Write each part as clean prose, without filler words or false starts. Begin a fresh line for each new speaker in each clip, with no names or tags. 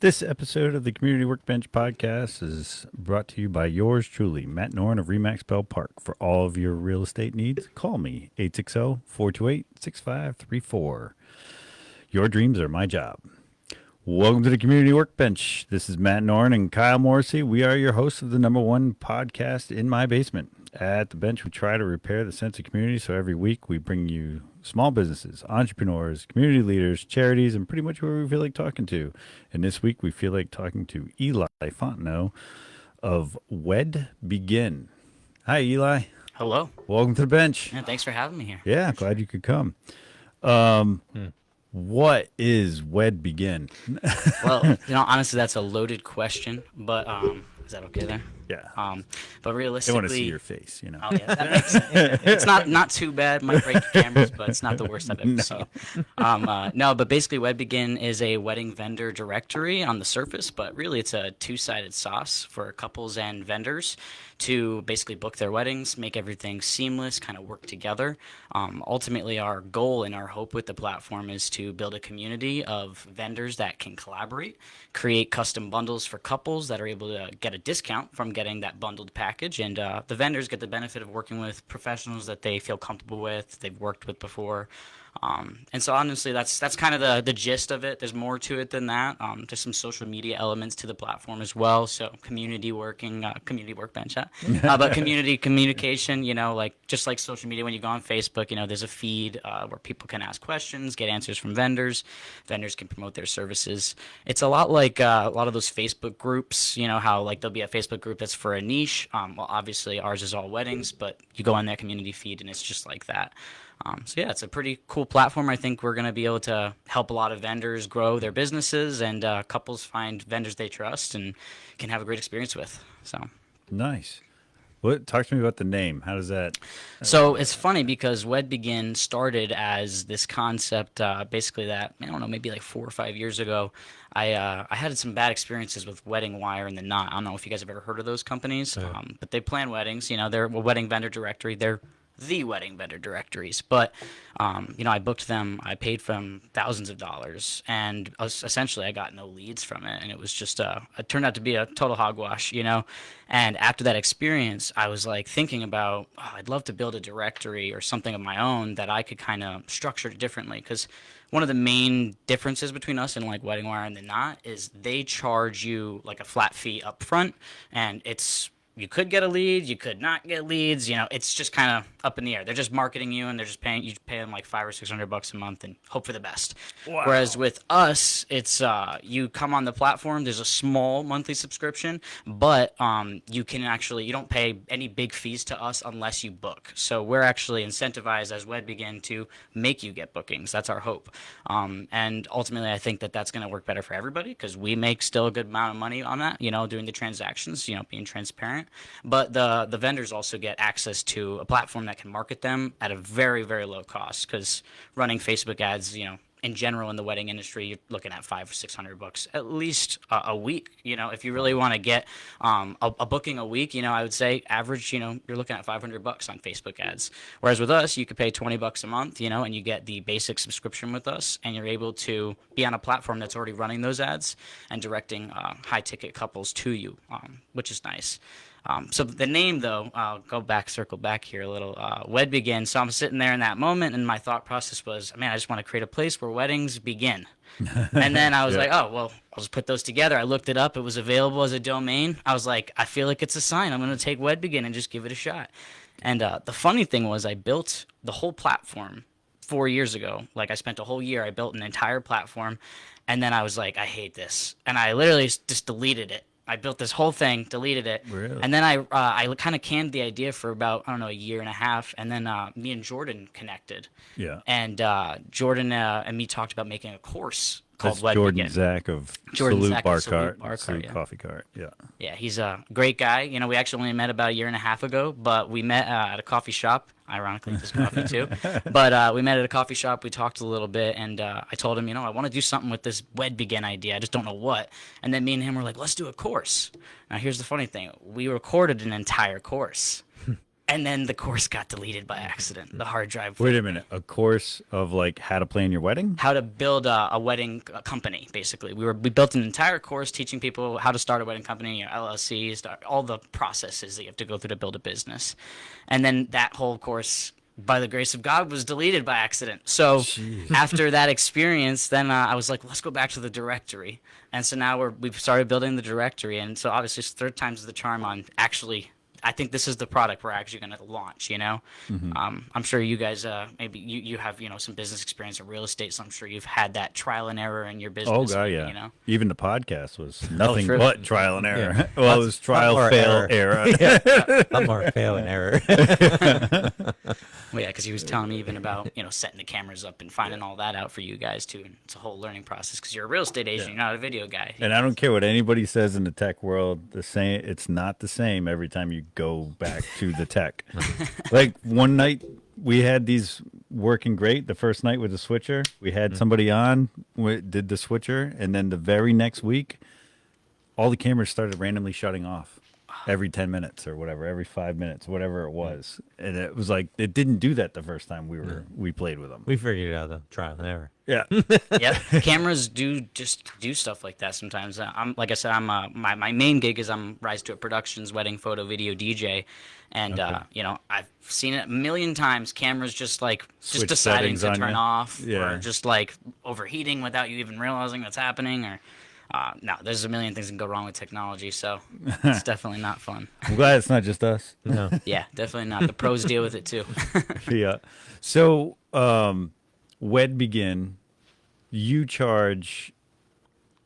This episode of the Community Workbench podcast is brought to you by yours truly, Matt Noren of Remax Bell Park. For all of your real estate needs, call me 860-428-6534. Your dreams are my job. Welcome to the Community Workbench. This is Matt Noren and Kyle Morrissey. We are your hosts of the #1 podcast in my basement. At the bench, we try to repair the sense of community, so every week we bring you small businesses, entrepreneurs, community leaders, charities, and pretty much whoever we feel like talking to. And this week we feel like talking to Eli Fontenot of WedBegin. Hi, Eli.
Hello.
Welcome to the bench.
Yeah, thanks for having me here.
Yeah, glad you could come. What is WedBegin?
Well, honestly, that's a loaded question, but is that okay there?
Yeah.
But
They
realistically,
want to see your face,
Oh, yeah, that makes sense. It's not too bad. Might break the cameras, but it's not the worst I've ever seen. No, but basically, WedBegin is a wedding vendor directory on the surface, but really it's a two-sided sauce for couples and vendors to basically book their weddings, make everything seamless, kind of work together. Ultimately, our goal and our hope with the platform is to build a community of vendors that can collaborate, create custom bundles for couples that are able to get a discount from getting that bundled package, and the vendors get the benefit of working with professionals that they feel comfortable with, they've worked with before. And so honestly, that's kind of the gist of it. There's more to it than that. There's some social media elements to the platform as well. So community workbench, but community communication, just like social media, when you go on Facebook, there's a feed where people can ask questions, get answers from vendors. Vendors can promote their services. It's a lot like a lot of those Facebook groups, how like there'll be a Facebook group that's for a niche. Well, obviously ours is all weddings, but you go on that community feed and it's just like that. So yeah, it's a pretty cool platform. I think we're going to be able to help a lot of vendors grow their businesses and couples find vendors they trust and can have a great experience with. So
Nice. Talk to me about the name. How does that?
So it's funny because WedBegin started as this concept, basically that, I don't know, maybe like 4 or 5 years ago. I had some bad experiences with Wedding Wire and The Knot. I don't know if you guys have ever heard of those companies, but they plan weddings. They're a wedding vendor directory. They're the wedding vendor directories. But, I booked them. I paid for them thousands of dollars. And essentially, I got no leads from it. And it was just, it turned out to be a total hogwash, And after that experience, I was like thinking about, I'd love to build a directory or something of my own that I could kind of structure it differently. Because one of the main differences between us and like Wedding Wire and The Knot is they charge you like a flat fee up front. And you could get a lead, you could not get leads. It's just kind of up in the air. They're just marketing you, and they're just paying them like $500 or $600 a month, and hope for the best.
Wow.
Whereas with us, it's you come on the platform. There's a small monthly subscription, but you don't pay any big fees to us unless you book. So we're actually incentivized as WedBegin to make you get bookings. That's our hope, and ultimately, I think that that's going to work better for everybody because we make still a good amount of money on that. Doing the transactions, being transparent. But the vendors also get access to a platform that can market them at a very, very low cost because running Facebook ads, in general in the wedding industry, you're looking at $500 or $600 at least a week. If you really want to get a booking a week, I would say average, you're looking at $500 on Facebook ads. Whereas with us, you could pay $20 a month, and you get the basic subscription with us, and you're able to be on a platform that's already running those ads and directing high ticket couples to you, which is nice. So the name, though, I'll circle back here a little, WedBegin. So I'm sitting there in that moment, and my thought process was, man, I just want to create a place where weddings begin. And then I was like, oh, well, I'll just put those together. I looked it up. It was available as a domain. I was like, I feel like it's a sign. I'm going to take WedBegin and just give it a shot. And the funny thing was I built the whole platform 4 years ago. Like I spent a whole year. I built an entire platform. And then I was like, I hate this. And I literally just deleted it. I built this whole thing, deleted it,
Really?
and then I kind of canned the idea for about, a year and a half, and then me and Jordan connected.
Yeah.
And Jordan and me talked about making a course called
That's
WedBegin.
Jordan Zach of Salute Bar Cart, Salute
yeah.
Coffee Cart. Yeah.
Yeah, he's a great guy. We actually only met about a year and a half ago, but we met at a coffee shop. Ironically, this coffee too. But we met at a coffee shop. We talked a little bit, and I told him, I want to do something with this WedBegin idea. I just don't know what. And then me and him were like, let's do a course. Now, here's the funny thing. We recorded an entire course. And then the course got deleted by accident. The hard drive.
Wait a minute. A course of like how to plan your wedding?
How to build a wedding company, basically. We built an entire course teaching people how to start a wedding company, your LLC, start all the processes that you have to go through to build a business. And then that whole course, by the grace of God, was deleted by accident. So
Jeez.
after that experience, then I was like, let's go back to the directory. And so now we've started building the directory. And so obviously it's third time's the charm on actually, I think this is the product we're actually going to launch, you know? I'm sure you guys, maybe you have, some business experience in real estate, so I'm sure you've had that trial and error in your business.
Oh, God,
maybe,
yeah. Even the podcast was nothing
true.
but trial and error.
Yeah.
Well, it was trial, fail, error.
Yeah, I'm more fail and error.
Well, yeah, because he was telling me even about, setting the cameras up and finding all that out for you guys, too. And it's a whole learning process because you're a real estate agent, you're not a video guy.
And I don't care what anybody says in the tech world, it's not the same every time you go back to the tech. Like one night we had these working great. The first night with the switcher, we had somebody on, did the switcher, and then the very next week, all the cameras started randomly shutting off every 10 minutes or whatever, every 5 minutes, whatever it was. And it was like, it didn't do that the first time we played with them.
We figured it out, though. Trial and error.
Yeah.
Yep, cameras do stuff like that sometimes. Like I said, I'm my main gig is I'm Rise to It Productions wedding photo video DJ, and I've seen it a million times. Cameras just
Switch
deciding
settings
to
on
turn
you.
off,
Yeah.
or just like overheating without you even realizing what's happening, or no, there's a million things that can go wrong with technology, so it's definitely not fun.
I'm glad it's not just us.
No.
Yeah, definitely not. The pros deal with it too.
Yeah. So, WedBegin, you charge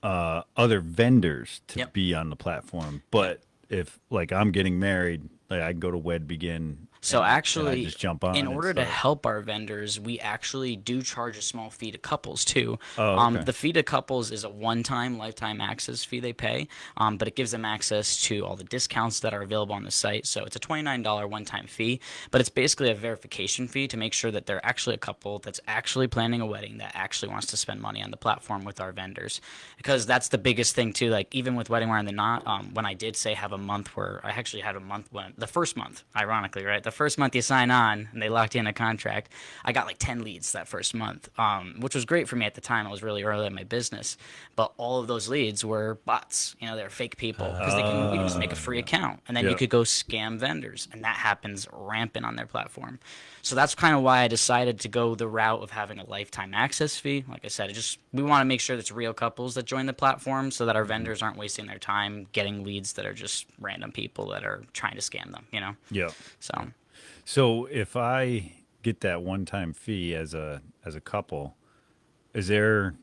other vendors to
Yep.
be on the platform, but if like I'm getting married, like I can go to WedBegin.
So
and I
actually,
just jump on.
in
and
order to
start.
help our vendors, we actually do charge a small fee to couples too.
Oh, okay.
The fee to couples is a one-time lifetime access fee they pay, but it gives them access to all the discounts that are available on the site. So it's a $29 one-time fee, but it's basically a verification fee to make sure that they're actually a couple that's actually planning a wedding that actually wants to spend money on the platform with our vendors, because that's the biggest thing too. Like even with Wedding Wire and the Knot, when I did say have a month where I actually had a month when the first month, ironically, right? The first month you sign on and they locked you in a contract, I got like 10 leads that first month, which was great for me at the time. I was really early in my business, but all of those leads were bots. They're fake people because you can just make a free account and then you
Yeah.
could go scam vendors, and that happens rampant on their platform. So that's kind of why I decided to go the route of having a lifetime access fee. Like I said, we want to make sure that it's real couples that join the platform so that our vendors aren't wasting their time getting leads that are just random people that are trying to scam them,
Yeah.
So
So if I get that one-time fee as a couple, is there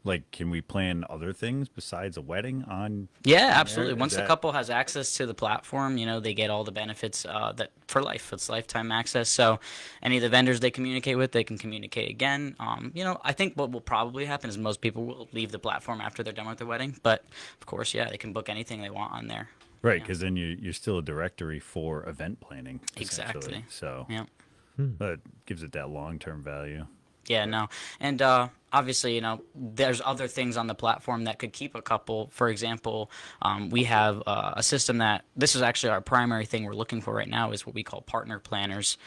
like can we plan other things besides a wedding on?
yeah, absolutely.
Is
Once the
that-
couple has access to the platform, they get all the benefits that for life. It's lifetime access. So any of the vendors they communicate with, they can communicate again. I think what will probably happen is most people will leave the platform after they're done with their wedding. But of course, yeah, they can book anything they want on there.
Right, because then you're still a directory for event planning.
Exactly.
essentially. So
Yeah.
that gives it that long-term value.
Yeah, no. And obviously, there's other things on the platform that could keep a couple. For example, we have a system that this is actually our primary thing we're looking for right now is what we call partner planners,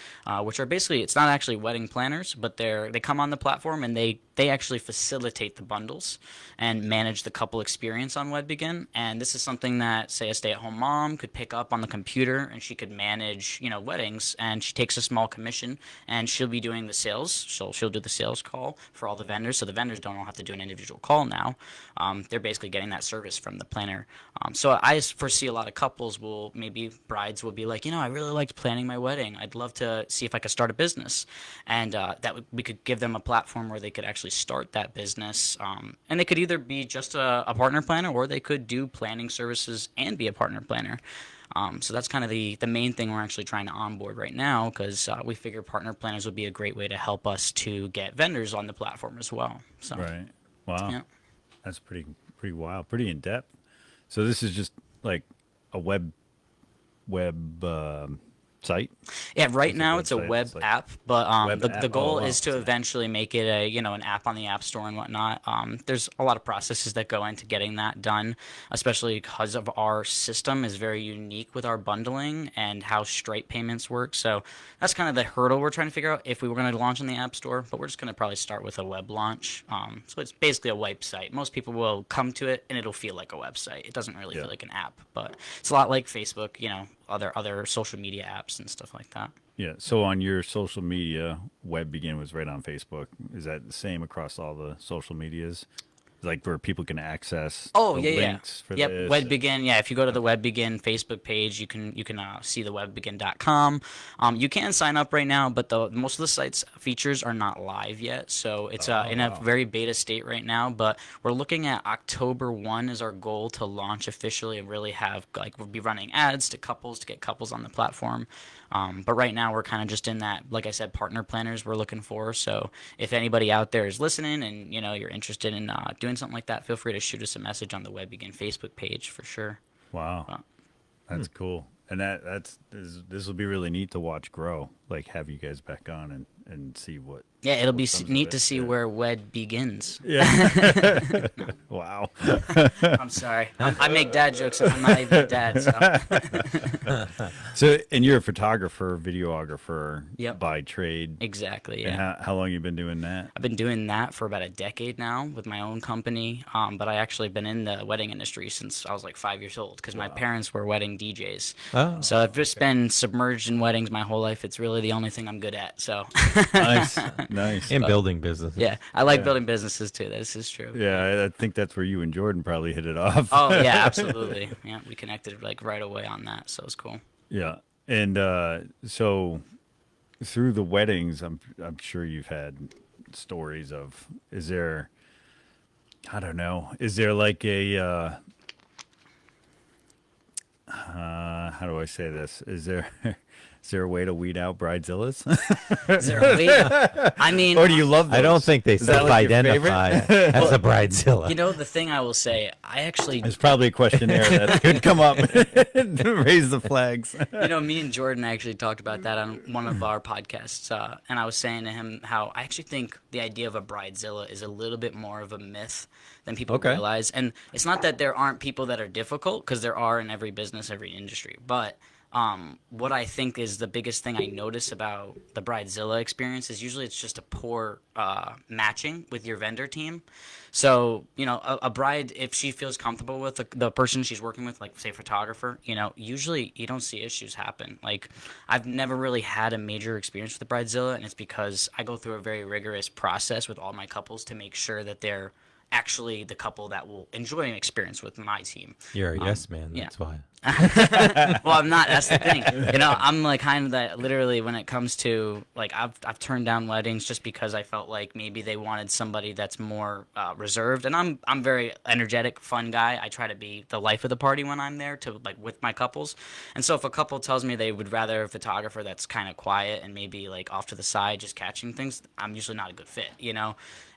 which are basically, it's not actually wedding planners, but they come on the platform and they actually facilitate the bundles and manage the couple experience on WedBegin. And this is something that, say, a stay-at-home mom could pick up on the computer and she could manage, weddings, and she takes a small commission and she'll be doing the sales. So she'll do the sales call for all the vendors. So the vendors don't all have to do an individual call now. They're basically getting that service from the planner. So I foresee a lot of couples brides will be like, I really liked planning my wedding. I'd love to see if I could start a business. And we could give them a platform where they could actually start that business. And they could either be just a partner planner, or they could do planning services and be a partner planner. So that's kind of the main thing we're actually trying to onboard right now, because we figure partner planners would be a great way to help us to get vendors on the platform as well. So,
Right. Wow.
Yeah.
That's pretty wild, pretty in depth. So this is just like a web site?
Yeah, right
What's
now it's a
website?
web
It's like
app, but
web
the
app.
goal
Oh, wow.
is to
So-
eventually make it an app on the App Store and whatnot. There's a lot of processes that go into getting that done, especially because of our system is very unique with our bundling and how Stripe payments work. So that's kind of the hurdle we're trying to figure out if we were going to launch on the App Store. But we're just going to probably start with a web launch. So it's basically a website. Most people will come to it and it'll feel like a website. It doesn't really
Yeah.
feel like an app, but it's a lot like Facebook, other social media apps and stuff like that.
Yeah. So on your social media, WedBegin was right on Facebook. Is that the same across all the social medias? Like where people can access
Oh
the
yeah, yeah.
links for
Yep,
this?
WedBegin. Yeah, if you go to the WedBegin Facebook page, you can see the WedBegin.com. You can sign up right now, but the most of the site's features are not live yet, so it's in a
wow.
very beta state right now. But we're looking at October 1 is our goal to launch officially and really have we'll be running ads to couples to get couples on the platform. But right now we're kind of just in that, like I said, partner planners we're looking for. So if anybody out there is listening and you're interested in doing something like that, feel free to shoot us a message on the WedBegin Facebook page for sure.
Wow. That's cool. And this will be really neat to watch grow. Like have you guys back on and see what.
Yeah, it'll be
comes of
neat
it,
to see
yeah.
where Wed begins.
Yeah. Wow.
I'm sorry. I make dad jokes and I'm not even a dad. So.
So, and you're a photographer, videographer
Yep.
by trade.
Exactly,
And
yeah.
how long you been doing that?
I've been doing that for about a decade now with my own company, but I actually been in the wedding industry since I was like 5 years old because my parents were wedding DJs.
Oh,
So I've just been submerged in weddings my whole life. It's really the only thing I'm good at. So
Nice. Nice.
in building business.
yeah, I like building businesses too. This is true.
Yeah, I think that's where you and Jordan probably hit it off.
Oh yeah, absolutely. Yeah, we connected like right away on that, so it's cool.
Yeah. And so through the weddings, I'm sure you've had stories of, is there, I don't know, is there like a, how do I say this? Is there a way to weed out bridezillas?
Is there a way? I mean,
Or do you love those?
I don't think they
Is that like your favorite?
self-identify as a bridezilla.
the thing I will say, I actually,
There's probably a questionnaire that could come up to raise the flags.
me and Jordan actually talked about that on one of our podcasts, and I was saying to him how I actually think the idea of a bridezilla is a little bit more of a myth than people
Okay.
realize. And it's not that there aren't people that are difficult, because there are in every business, every industry, but what I think is the biggest thing I notice about the bridezilla experience is usually it's just a poor matching with your vendor team. So, a bride, if she feels comfortable with the person she's working with, like say photographer, usually you don't see issues happen. Like I've never really had a major experience with the bridezilla, and it's because I go through a very rigorous process with all my couples to make sure that they're actually the couple that will enjoy an experience with my team.
You're a yes man.
yeah.
That's why.
Well, I'm not. That's the thing. I'm like kind of that. Literally, when it comes to like, I've turned down weddings just because I felt like maybe they wanted somebody that's more reserved. And I'm very energetic, fun guy. I try to be the life of the party when I'm there to like with my couples. And so if a couple tells me they would rather a photographer that's kind of quiet and maybe like off to the side just catching things, I'm usually not a good fit.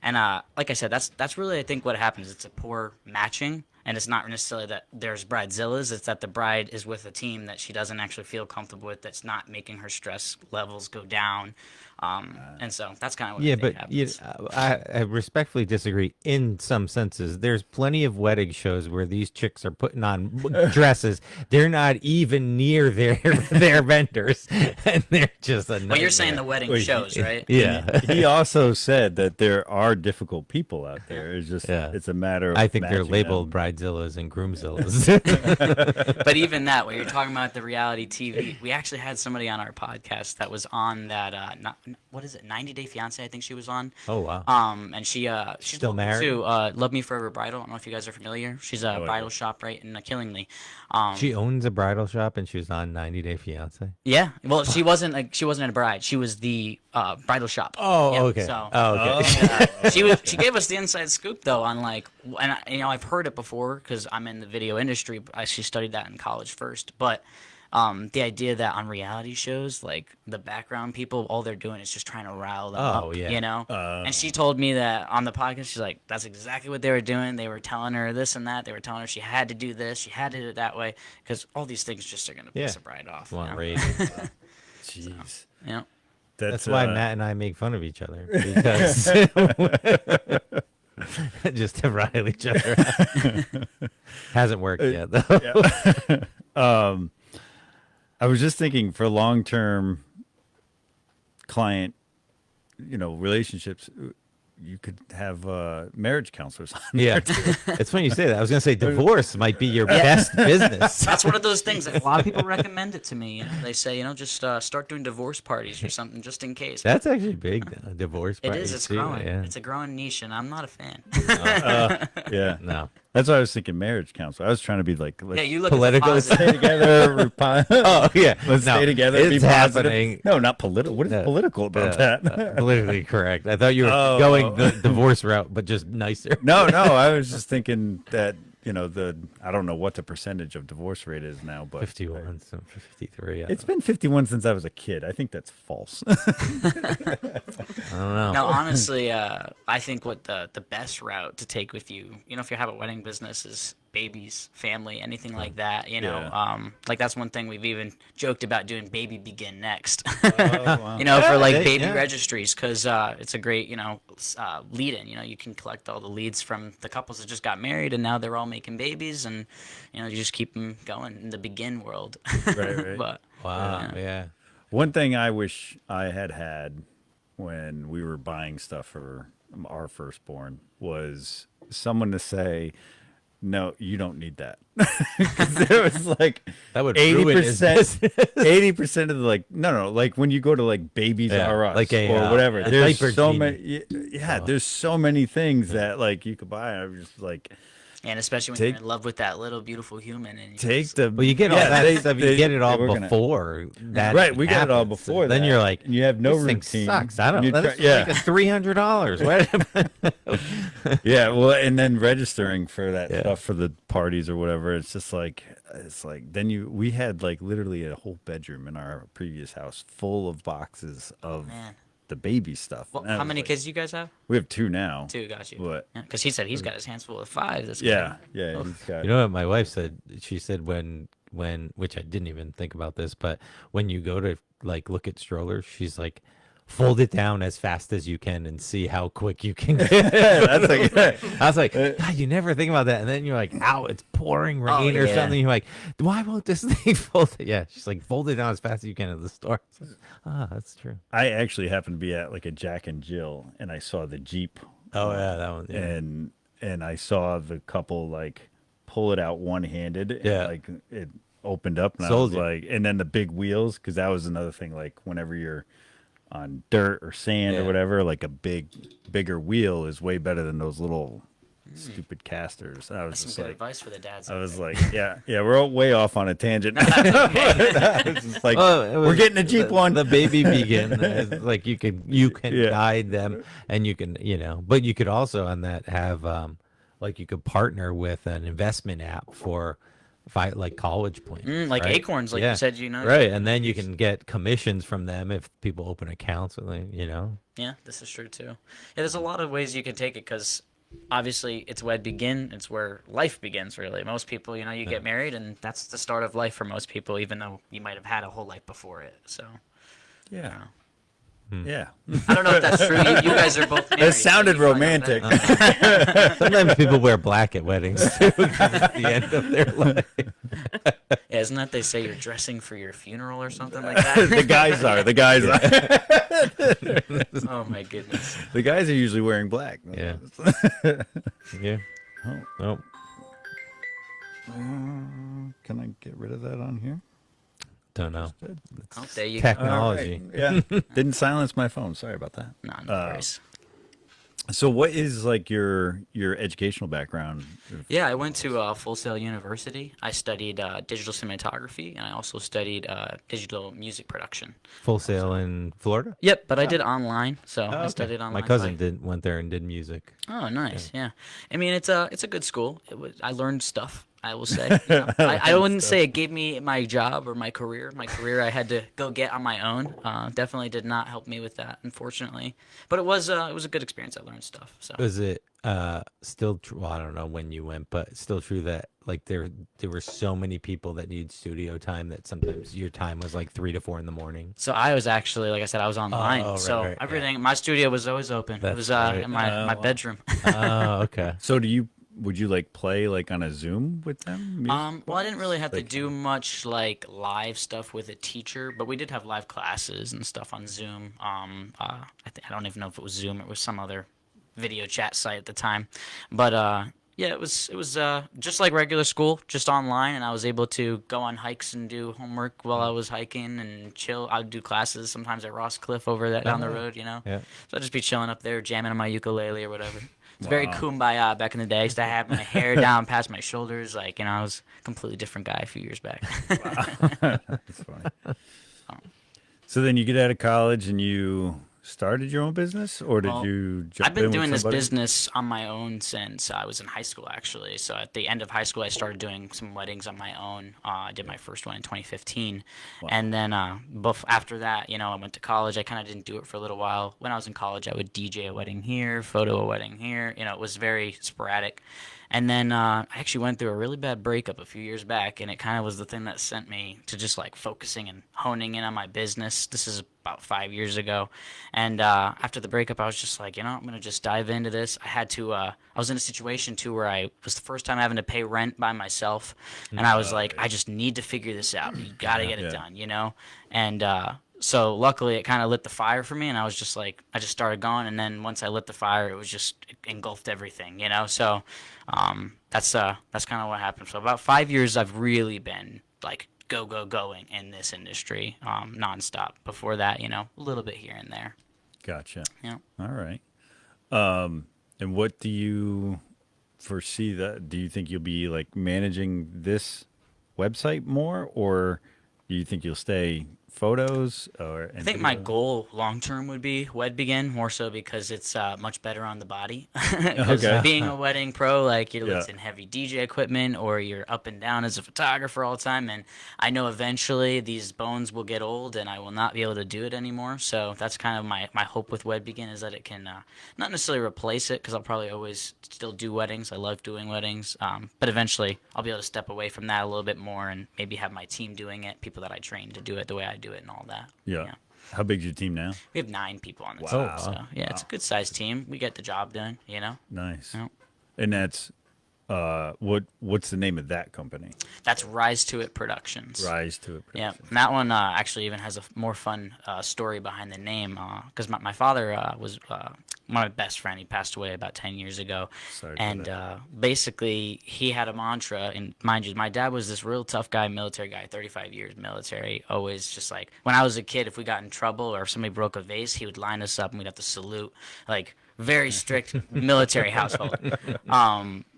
And like I said, that's really I think what happens. It's a poor matching. And it's not necessarily that there's bridezillas, it's that the bride is with a team that she doesn't actually feel comfortable with, that's not making her stress levels go down. And so that's kind of what I think happens.
I respectfully disagree in some senses. There's plenty of wedding shows where these chicks are putting on dresses. They're not even near their vendors, and they're just a.
Well, you're saying the
nightmare.
wedding shows, right?
Yeah.
He also said that there are difficult people out there. It's just it's a matter of
I think they're
matching
labeled
them.
bridezillas and groomzillas.
But even that, when you're talking about the reality TV, we actually had somebody on our podcast that was on that. What is it? 90 Day Fiance, I think she was on.
Oh wow.
And she's
Still
local
married?
too. Love Me Forever Bridal. I don't know if you guys are familiar. She's a
I
bridal
don't.
shop right in Killingly.
She owns a bridal shop and she was on 90 Day Fiance.
Yeah. Well, she wasn't a bride. She was the bridal shop.
Oh,
Yeah,
okay.
So
Oh, okay.
she gave us the inside scoop though on like, and I've heard it before because I'm in the video industry. But I actually studied that in college first, but. The idea that on reality shows, like the background people, all they're doing is just trying to rile them
Oh,
up,
yeah.
And she told me that on the podcast, she's like, that's exactly what they were doing. They were telling her this and that. They were telling her she had to do this, she had to do it that way, because all these things just are going to piss a bride off.
Want
you know?
ratings.
Jeez.
Yeah.
That's why Matt and I make fun of each other, because just to rile each other out. Hasn't worked yet, though.
I was just thinking for long-term client, relationships, you could have marriage counselors on
Yeah, it's funny you say that. I was gonna say divorce might be your best business.
That's one of those things that a lot of people recommend it to me. They say, just start doing divorce parties or something, just in case.
That's actually big, divorce.
It is. It's
too,
growing.
Yeah.
It's a growing niche, and I'm not a fan.
Yeah.
No.
That's why I was thinking marriage counselor. I was trying to be like
Yeah, you look
political
at the
stay together.
Oh yeah,
Let's stay together.
It's
be positive.
happening.
No, not political. What is political about that?
Politically correct. I thought you were going the divorce route, but just nicer.
No. I was just thinking that I don't know what the percentage of divorce rate is now, but
51, so 53.
it's been 51 since I was a kid. I think that's false.
I don't know.
No, honestly, I think what the best route to take with you, if you have a wedding business, is babies, family, anything like that.
Yeah.
Like that's one thing we've even joked about doing WedBegin next.
Wow.
For like
Yeah,
baby
yeah.
registries, because it's a great lead-in. You can collect all the leads from the couples that just got married and now they're all making babies, and you just keep them going in the begin world.
Right.
But
Wow. Yeah.
One thing I wish I had when we were buying stuff for our firstborn was someone to say, no, you don't need that. Because there was like
That would ruin his
80% of the no, like when you go to like Babies
Yeah,
R Us
like
or whatever,
a
there's
diaper
so
genie.
many. Yeah, there's so many things that like you could buy. I was just like,
and especially when you're in love with that little beautiful human, and
take the.
Well, you get all
Yeah,
that stuff. You get it all
they were gonna-
before that.
Right, we got it all
happens.
before
Then
that.
you're like,
And you have no
this thing
routine.
sucks. I don't.
You
That's
try- yeah.
like $300.
Yeah, well, and then registering for that
Yeah.
stuff for the parties or whatever, it's like then we had like literally a whole bedroom in our previous house full of boxes of
Man.
the baby stuff.
Well,
And I
how
was
many
like,
kids do you guys have?
We have 2 now.
2, got you.
What?
Because he said he's got his hands full of 5. That's
Yeah,
good.
yeah. He's got,
You know what my wife said? She said when which I didn't even think about this, but when you go to like look at strollers, she's like, fold it down as fast as you can and see how quick you can get.
that's like
I was like, God, you never think about that. And then you're like, ow, it's pouring rain or
yeah.
something. You're like, why won't this thing fold it? Yeah, she's like, fold it down as fast as you can at the store. That's true.
I actually happened to be at like a Jack and Jill, and I saw the Jeep.
Oh, yeah, that one. Yeah.
And I saw the couple like pull it out one-handed. And,
Yeah.
like it opened up, and
Sold
I
you.
was like, and then the big wheels, because that was another thing. Like whenever you're on dirt or sand
Yeah.
or whatever, like a bigger wheel is way better than those little stupid casters. I was
That's some
just
good
like,
advice for the dads.
I
out
was
there.
like, yeah, we're all way off on a tangent. I was just like, we're getting a Jeep one.
The baby begin. Like you can
Yeah.
guide them, and you can but you could also on that have like you could partner with an investment app for like college points,
Like
right?
Acorns, like you said,
right, and then you can get commissions from them if people open accounts,
Yeah, this is true too. Yeah, there's a lot of ways you can take it, because obviously it's WedBegin. It's where life begins, really. Most people, you get married, and that's the start of life for most people, even though you might have had a whole life before it. So,
Yeah. Yeah.
I don't know if that's true. You guys are both married.
It sounded
so you probably know
romantic.
that.
Sometimes people wear black at weddings too, 'cause it's the end of their life.
Yeah, isn't that they say you're dressing for your funeral or something like that?
The guys are.
Oh my goodness.
The guys are usually wearing black.
Yeah. Yeah. Oh.
Can I get rid of that on here?
Don't know.
Oh, there you go.
Technology.
Yeah. Didn't silence my phone. Sorry about that.
No, no worries.
So what is like your educational background?
Yeah, I went to Full Sail University. I studied digital cinematography, and I also studied digital music production.
Full Sail in Florida.
Yep, but I did online, so I
Okay.
studied online.
My cousin went there and did music.
Oh, nice. Yeah. I mean, it's a good school. I learned stuff. I will say. I wouldn't say it gave me my job or my career. My career I had to go get on my own. Definitely did not help me with that, unfortunately. But it was a good experience. I learned stuff. So
Was it still true? Well, I don't know when you went, but still true that like there were so many people that need studio time that sometimes your time was like 3 to 4 in the morning.
so I was actually, like I said, I was online.
Oh, right,
so
right, yeah.
everything, my studio was always open. It
That's
was
right.
in my
wow.
bedroom.
Oh, okay.
So would you like play like on a Zoom with them?
Well, I didn't really have to
Like-
do much like live stuff with a teacher, but we did have live classes and stuff on Zoom. I don't even know if it was Zoom or it was some other video chat site at the time, but yeah, it was just like regular school, just online, and I was able to go on hikes and do homework while I was hiking and chill. I'd do classes sometimes at Ross Cliff over that down the road,
Yeah.
So I'd just be chilling up there, jamming on my ukulele or whatever. It's very kumbaya back in the day. I used to have my hair down past my shoulders, like, I was a completely different guy a few years back.
That's funny. So then you get out of college and you started your own business, or did
Well,
you jump
I've been
in with
doing this
somebody?
business on my own since I was in high school, actually. So at the end of high school, I started doing some weddings on my own. I did my first one in 2015, and then after that, I went to college. I kind of didn't do it for a little while. When I was in college, I would DJ a wedding here, photo a wedding here. It was very sporadic. And then I actually went through a really bad breakup a few years back, and it kind of was the thing that sent me to just like focusing and honing in on my business. This is about 5 years ago, and after the breakup, I was just like, I'm gonna just dive into this. I was in a situation too where I was the first time having to pay rent by myself, and I was like, I just need to figure this out. You gotta get it done, and. So luckily it kind of lit the fire for me, and I was just like, I just started going, and then once I lit the fire, it engulfed everything, So that's kind of what happened. So about 5 years, I've really been like going in this industry nonstop. Before that, a little bit here and there.
Gotcha.
Yeah.
All right. And what do you foresee that? Do you think you'll be like managing this website more, or do you think you'll stay photos or?
I think my goal long term would be WedBegin, more so because it's much better on the body. Because
Okay.
being a wedding pro, like you're
Yeah.
lifting heavy DJ equipment or you're up and down as a photographer all the time, and I know eventually these bones will get old and I will not be able to do it anymore. So that's kind of my hope with WedBegin, is that it can not necessarily replace it, because I'll probably always still do weddings. I love doing weddings, but eventually I'll be able to step away from that a little bit more and maybe have my team doing it, people that I train to do it the way I do it and all that.
Yeah. How big's your team now?
We have 9 people on the
Wow.
team, so yeah, it's a good sized team. We get the job done.
Nice.
Yeah.
And that's what's the name of that company?
That's Rise to It Productions.
Rise to It.
Yeah,
Productions.
and that one actually even has a more fun story behind the name, because my father was my best friend. He passed away about 10 years ago.
Sorry for
and
that.
Basically he had a mantra, and mind you, my dad was this real tough guy, military guy, 35 years military, always just like, when I was a kid, if we got in trouble or if somebody broke a vase, he would line us up and we'd have to salute, like very strict military household.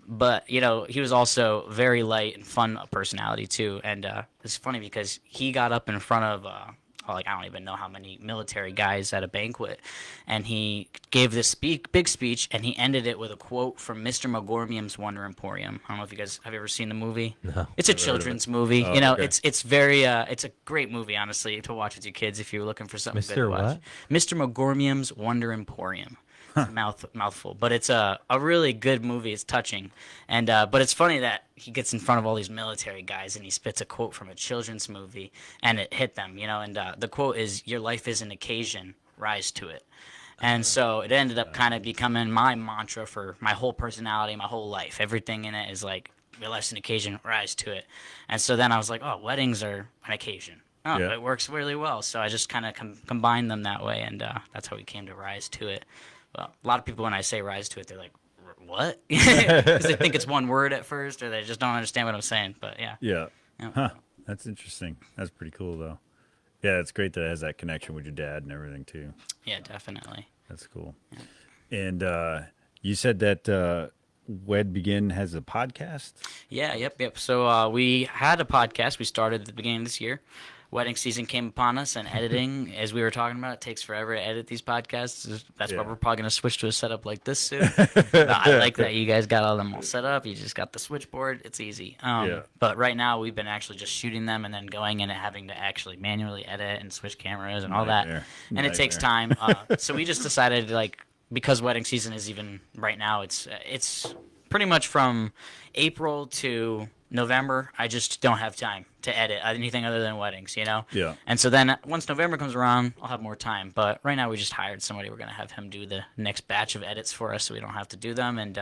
But he was also very light and fun personality too, and it's funny because he got up in front of like, I don't even know how many military guys at a banquet, and he gave this big speech, and he ended it with a quote from Mr. McGormiam's Wonder Emporium. I don't know if you guys have ever seen the movie.
No.
It's a children's movie.
Oh, okay.
It's very it's a great movie, honestly, to watch with your kids if you're looking for something good to
Mr.
watch.
what?
Mr. McGormiam's Wonder Emporium. It's a mouthful, but it's a really good movie. It's touching, and but it's funny that he gets in front of all these military guys and he spits a quote from a children's movie, and it hit them, and the quote is, "Your life is an occasion, rise to it." And so it ended up kind of becoming my mantra for my whole personality, my whole life. Everything in it is like, your life's an occasion, rise to it. And so then I was like, oh, weddings are an occasion. Oh,
Yeah.
it works really well. So I just kind of combined them that way, and that's how we came to Rise to It. Well, a lot of people, when I say Rise to It, they're like, what? Because they think it's one word at first, or they just don't understand what I'm saying. But yeah.
Yeah.
Yeah.
Huh. That's interesting. That's pretty cool though. Yeah, it's great that it has that connection with your dad and everything too.
Yeah, definitely.
That's cool. And you said that WedBegin has a podcast?
Yeah, yep. So we had a podcast we started at the beginning of this year. wedding season came upon us, and editing, as we were talking about, it takes forever to edit these podcasts. That's why we're probably going to switch to a setup like this soon. I like that you guys got all them all set up. You just got the switchboard. It's easy. But right now, we've been actually just shooting them and then going in and having to actually manually edit and switch cameras and all that. And it takes time. So we just decided, like, because wedding season is even right now, it's pretty much from April to November. I just don't have time to edit anything other than weddings, you know?
Yeah.
And so then once November comes around, I'll have more time. But right now we just hired somebody. We're going to have him do the next batch of edits for us so we don't have to do them. And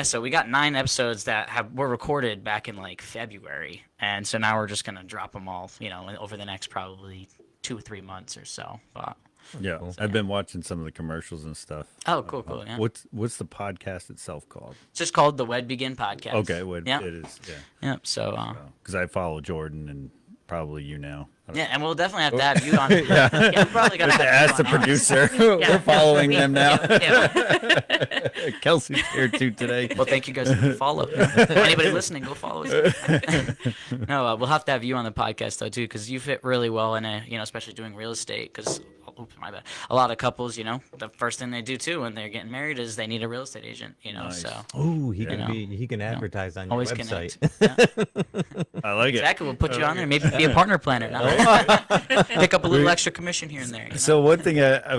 so we got 9 episodes that were recorded back in like February. And so now we're just going to drop them all, you know, over the next probably 2 or 3 months or so. But
Yeah, I've been watching some of the commercials and stuff.
oh, cool. Yeah.
What's the podcast itself called?
It's just called the WedBegin podcast.
Okay,
Yeah.
it is. Yeah,
Yep. So,
because I follow Jordan and probably you now.
yeah, and we'll definitely have to have you on. Yeah, we're probably gonna have
As
you
the
on.
producer, we're following them now.
Yeah.
Kelsey's here too today.
Well, thank you guys for the follow. Anybody listening, go follow us. No, we'll have to have you on the podcast though too, because you fit really well in especially doing real estate. Because my bad. A lot of couples, you know, the first thing they do too when they're getting married is they need a real estate agent. You know,
Nice.
so
Oh, he
know.
can advertise on your
always
website.
connect. Yeah.
I like it.
Exactly, we'll put you on there. Maybe be a partner planner. Pick up a little extra commission here and there. You know?
So one thing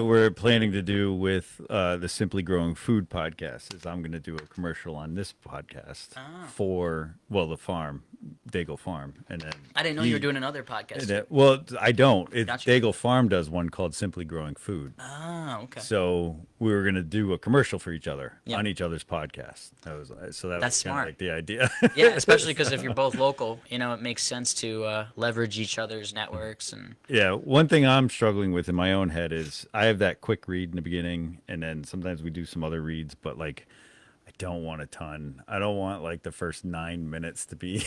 we're planning to do with the Simply Growing Food podcast is I'm going to do a commercial on this podcast for the farm, Daigle Farm, and then
I didn't know you were doing another podcast.
I don't.
Gotcha.
Daigle Farm does one called Simply Growing Food.
Oh, okay.
So we were going to do a commercial for each other
Yep.
on each other's podcast. That was
That's
kind of
smart.
like the idea.
Yeah, especially because if you're both local, you know, it makes sense to leverage each other's networks and.
Yeah, one thing I'm struggling with in my own head is I have that quick read in the beginning, and then sometimes we do some other reads, but like I don't want a ton. I don't want like the first 9 minutes to be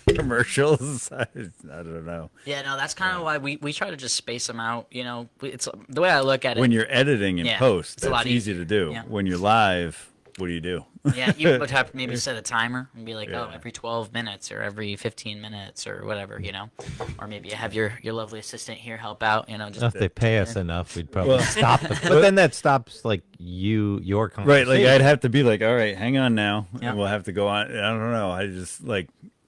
commercials. I don't know.
Yeah, no, that's kind of why we try to just space them out. You know, it's the way I look at it.
When you're editing in
Yeah,
post,
it's a lot
that's easy
easier.
to do.
Yeah.
When you're live, what do you do?
Yeah, you would have to maybe set a timer and be like,
Yeah.
oh, every 12 minutes or every 15 minutes or whatever, you know. Or maybe you have your lovely assistant here help out, you know. Just
If they pay us enough, we'd probably stop it. But then that stops like your
Right,
conversation.
like I'd have to be like, all right, hang on now,
Yeah.
and we'll have to go on. I don't know.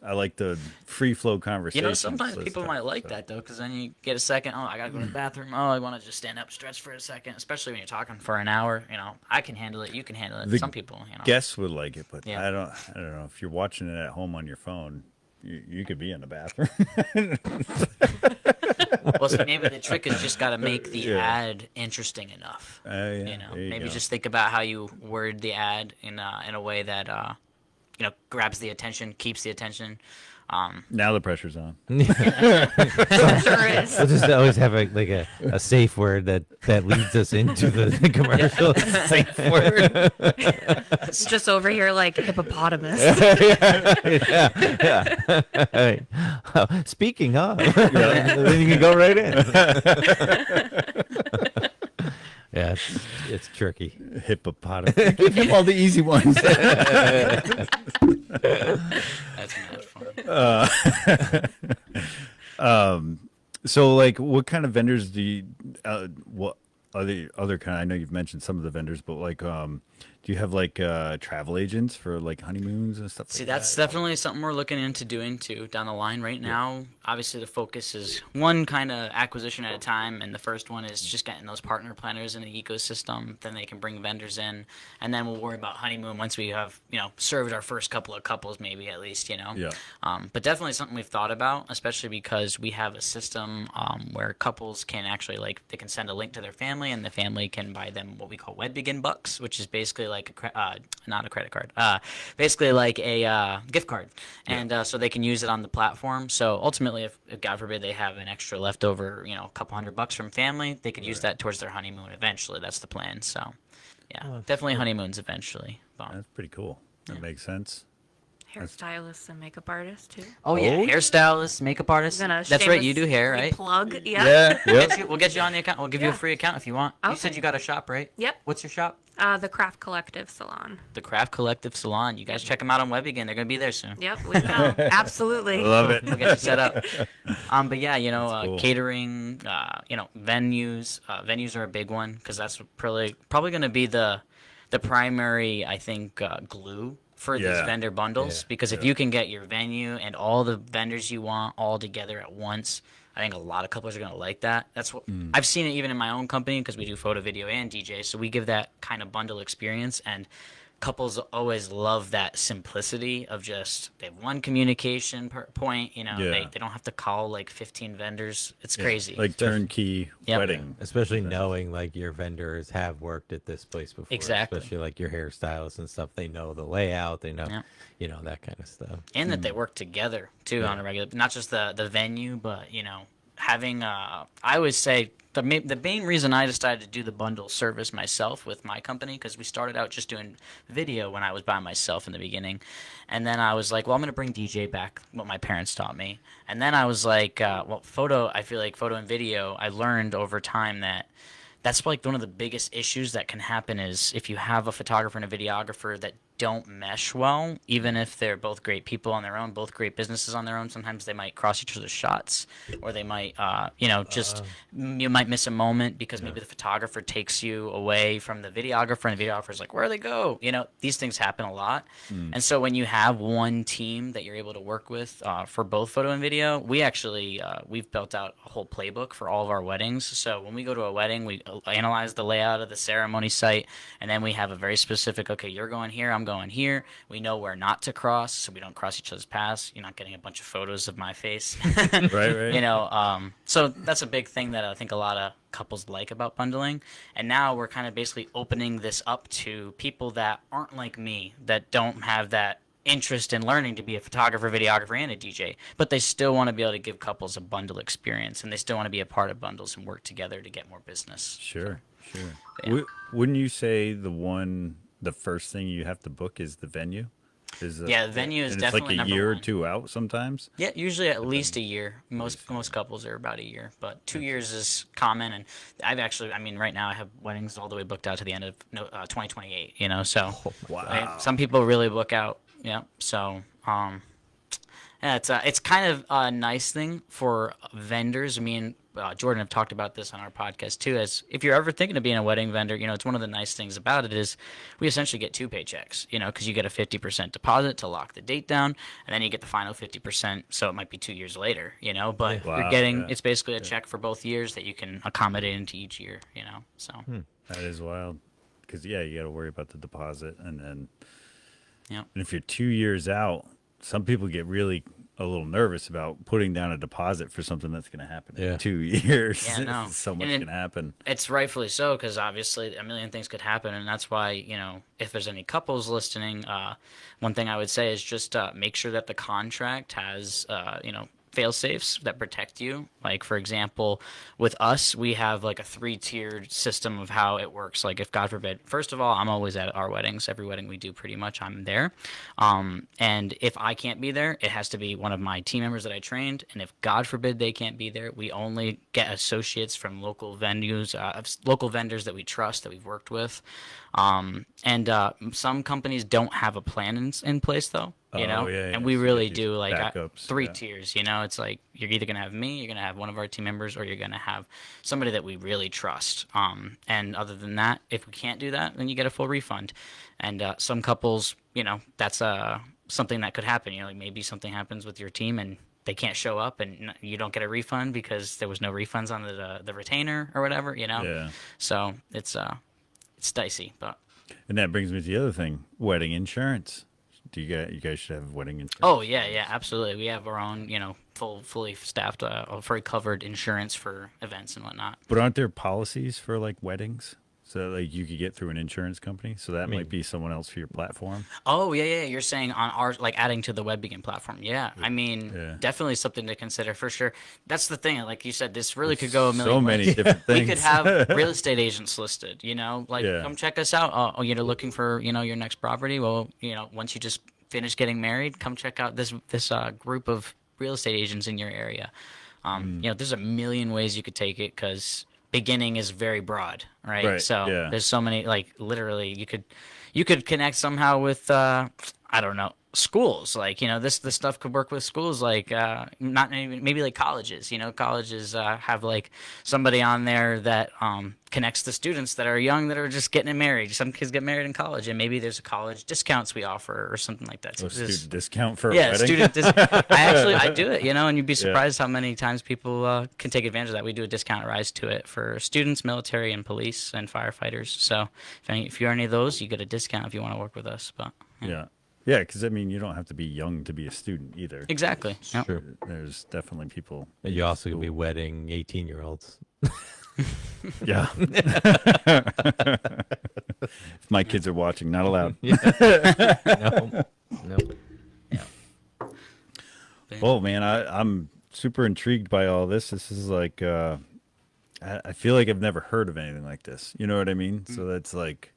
I like the free flow conversation.
You know, sometimes people might like that though, because then you get a second. Oh, I gotta go to the bathroom. Oh, I want to just stand up, stretch for a second. Especially when you're talking for an hour. You know, I can handle it. You can handle it.
The
Some people, you know.
Guests would like it, but
Yeah.
I don't know. If you're watching it at home on your phone, you could be in the bathroom.
Well, so maybe the trick is just got to make the
Yeah.
ad interesting enough.
Yeah,
You know,
there you
maybe
go.
just think about how you word the ad in a way that grabs the attention, keeps the attention.
Now the pressure's on.
Sure is.
We'll just always have a safe word that leads us into the commercial.
Safe word.
It's just over here like hippopotamus.
Hey. Speaking of, then you can go right in. Yeah, it's tricky.
Hippopotamus. Give him all the easy ones.
That's mad fun.
So, like, what kind of vendors do you? What other kind? I know you've mentioned some of the vendors, but like, do you have like travel agents for like honeymoons and stuff?
See,
like
that's definitely something we're looking into doing too down the line. Right now, obviously the focus is one kind of acquisition at a time, and the first one is just getting those partner planners in the ecosystem. Then they can bring vendors in, and then we'll worry about honeymoon once we have served our first couple of couples, maybe at least.
Yeah.
But definitely something we've thought about, especially because we have a system where couples can actually they can send a link to their family, and the family can buy them what we call WedBegin bucks, which is basically like not a credit card, basically like a gift card, and so they can use it on the platform. So ultimately, if God forbid they have an extra leftover, a couple $100 from family, they could use that towards their honeymoon eventually. That's the plan. So yeah, definitely honeymoons eventually. But,
That's pretty cool. That makes sense.
Hairstylists and makeup artists too.
oh yeah, hairstylists, makeup artists.
Gonna
That's right, you
shameless
do hair, right?
Plug, yeah.
We'll get you on the account. We'll give you a free account if you want. You said
Okay.
you got a shop, right?
Yep.
What's your shop?
The Craft Collective Salon.
The Craft Collective Salon. You guys check them out on WedBegin. They're going to be there soon.
Yep, we will. Absolutely.
Love it.
We'll get you set up. But yeah,
cool.
catering, venues. Venues are a big one because that's probably going to be the primary, I think, glue for these
Yeah.
vendor bundles.
Yeah.
Because if you can get your venue and all the vendors you want all together at once, I think a lot of couples are going to like that. That's what I've seen it even in my own company because we do photo, video, and DJ. So we give that kind of bundle experience, and couples always love that simplicity of just they have one communication point.
Yeah.
They don't have to call like 15 vendors. It's crazy.
Like turnkey
Yep.
wedding.
Especially knowing like your vendors have worked at this place before.
Exactly.
Especially like your hairstylists and stuff. They know the layout. They know,
Yeah.
that kind of stuff.
And that they work together too on a regular, not just the venue, but having I always say the main reason I decided to do the bundle service myself with my company, because we started out just doing video when I was by myself in the beginning, and then I was like, well, I'm gonna bring DJ back, what my parents taught me, and then I was like, I feel like photo and video, I learned over time that that's like one of the biggest issues that can happen is if you have a photographer and a videographer that don't mesh well, even if they're both great people on their own, both great businesses on their own, sometimes they might cross each other's shots, or they might, you might miss a moment because maybe the photographer takes you away from the videographer, and the videographer's like, where do they go? These things happen a lot. And so when you have one team that you're able to work with for both photo and video, we actually, we've built out a whole playbook for all of our weddings. So when we go to a wedding, we analyze the layout of the ceremony site, and then we have a very specific, okay, you're going here, I'm going here. We know where not to cross, so we don't cross each other's paths. You're not getting a bunch of photos of my face.
Right.
So that's a big thing that I think a lot of couples like about bundling. And now we're kind of basically opening this up to people that aren't like me, that don't have that interest in learning to be a photographer, videographer, and a DJ, but they still want to be able to give couples a bundle experience, and they still want to be a part of bundles and work together to get more business.
Sure.
Yeah.
Wouldn't you say the first thing you have to book is the venue? The
venue is
and
definitely
it's like a
number
year or
one.
two out sometimes.
Yeah, usually at least a year. Most couples are about a year, but 2 years is common. And right now I have weddings all the way booked out to the end of 2028. So
Wow.
some people really book out. Yeah, so it's kind of a nice thing for vendors. Me and Jordan have talked about this on our podcast too. As if you're ever thinking of being a wedding vendor, it's one of the nice things about it is we essentially get two paychecks. Because you get a 50% deposit to lock the date down, and then you get the final 50%. So it might be 2 years later. But
Wow,
you're getting
yeah.
it's basically a check for both years that you can accommodate into each year. So.
That is wild. Because you got to worry about the deposit, and then
Yep.
and if you're 2 years out, some people get really a little nervous about putting down a deposit for something that's going to happen in 2 years.
Yeah, no.
So much
And
can happen.
It's rightfully so, because obviously a million things could happen, and that's why if there's any couples listening, one thing I would say is just make sure that the contract has fail safes that protect you. Like, for example, with us, we have like a 3-tiered system of how it works. Like, if God forbid, first of all, I'm always at our weddings. Every wedding we do, pretty much, I'm there. And if I can't be there, it has to be one of my team members that I trained. And if God forbid they can't be there, we only get associates from local venues, local vendors that we trust, that we've worked with. And some companies don't have a plan in place, though. And we
So you
really
get
do
these
like
backups,
3
yeah.
tiers. It's like you're either gonna have me, you're gonna have one of our team members, or you're gonna have somebody that we really trust. And other than that, if we can't do that, then you get a full refund. And some couples, that's something that could happen. Like maybe something happens with your team and they can't show up, and you don't get a refund because there was no refunds on the retainer or whatever.
Yeah.
So it's dicey, but.
And that brings me to the other thing: wedding insurance. You guys should have wedding insurance.
Oh yeah, absolutely. We have our own, fully staffed, fully covered insurance for events and whatnot.
But aren't there policies for like weddings? So like you could get through an insurance company. So that might be someone else for your platform.
Oh yeah. You're saying on our adding to the WedBegin platform. Yeah, definitely something to consider for sure. That's the thing. Like you said, this really could go a million
So
ways.
many different things.
We could have real estate agents listed.
Yeah.
Come check us out. Oh, you're looking for your next property. Well, once you just finish getting married, come check out this group of real estate agents in your area. There's a million ways you could take it, because beginning is very broad, right?
Right,
So
yeah.
there's so many, like literally you could connect somehow with I don't know, schools. Like, this stuff could work with schools, like not maybe like colleges. Colleges have like somebody on there that connects the students that are young that are just getting married. Some kids get married in college, and maybe there's a college discounts we offer or something like that.
A
So this-
student discount for a
yeah,
wedding?
student. I do it, and you'd be surprised how many times people can take advantage of that. We do a discount rise to it for students, military, and police and firefighters. So if you're any of those, you get a discount if you want to work with us. But
Yeah. Yeah, because I mean, you don't have to be young to be a student either.
exactly. Yep.
True.
There's definitely people.
And you also could be wedding 18-year-olds.
Yeah. If my kids are watching, not allowed.
No. No.
Oh man, I'm super intrigued by all this. This is like, I feel like I've never heard of anything like this. You know what I mean? So that's like,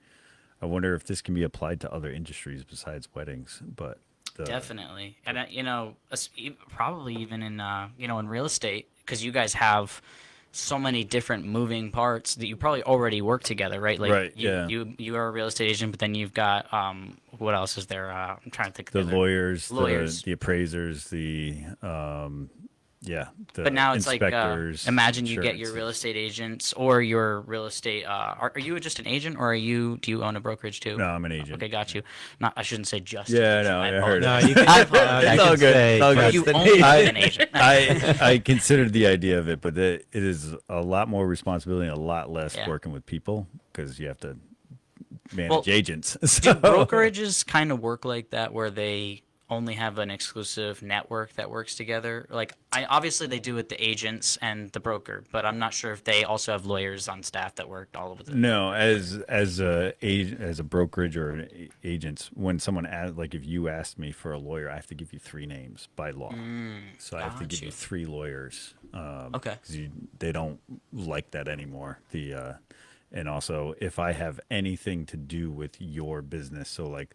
I wonder if this can be applied to other industries besides weddings. But
Definitely, and probably even in in real estate, because you guys have so many different moving parts that you probably already work together, right? Like
Right,
you,
yeah.
you are a real estate agent, but then you've got what else is there? I'm trying to think
the
of the
lawyers,
lawyers.
the appraisers, the
But now it's like
inspectors.
imagine you get your
insurance.
real estate agents or your real estate. Are you just an agent, or do you own a brokerage too?
No, I'm an agent.
Okay, got you. I shouldn't say just.
Yeah,
an agent.
no, I heard
apologize.
it.
No, you can.
I apologize.
I
It's all
can
good.
say
It's all good.
You
trust
own
an
an agent.
I considered the idea of it, but it is a lot more responsibility and a lot less
Yeah.
working with people because you have to manage
Well,
agents.
Do
So,
brokerages kind of work like that, where they only have an exclusive network that works together? Like, obviously they do with the agents and the broker, but I'm not sure if they also have lawyers on staff that work all over the.
no, as a brokerage or an agent, when someone like if you asked me for a lawyer, I have to give you 3 names by law. So I have to
got
give you
you.
3 lawyers.
Okay.
'Cause they don't like that anymore. And also if I have anything to do with your business, so like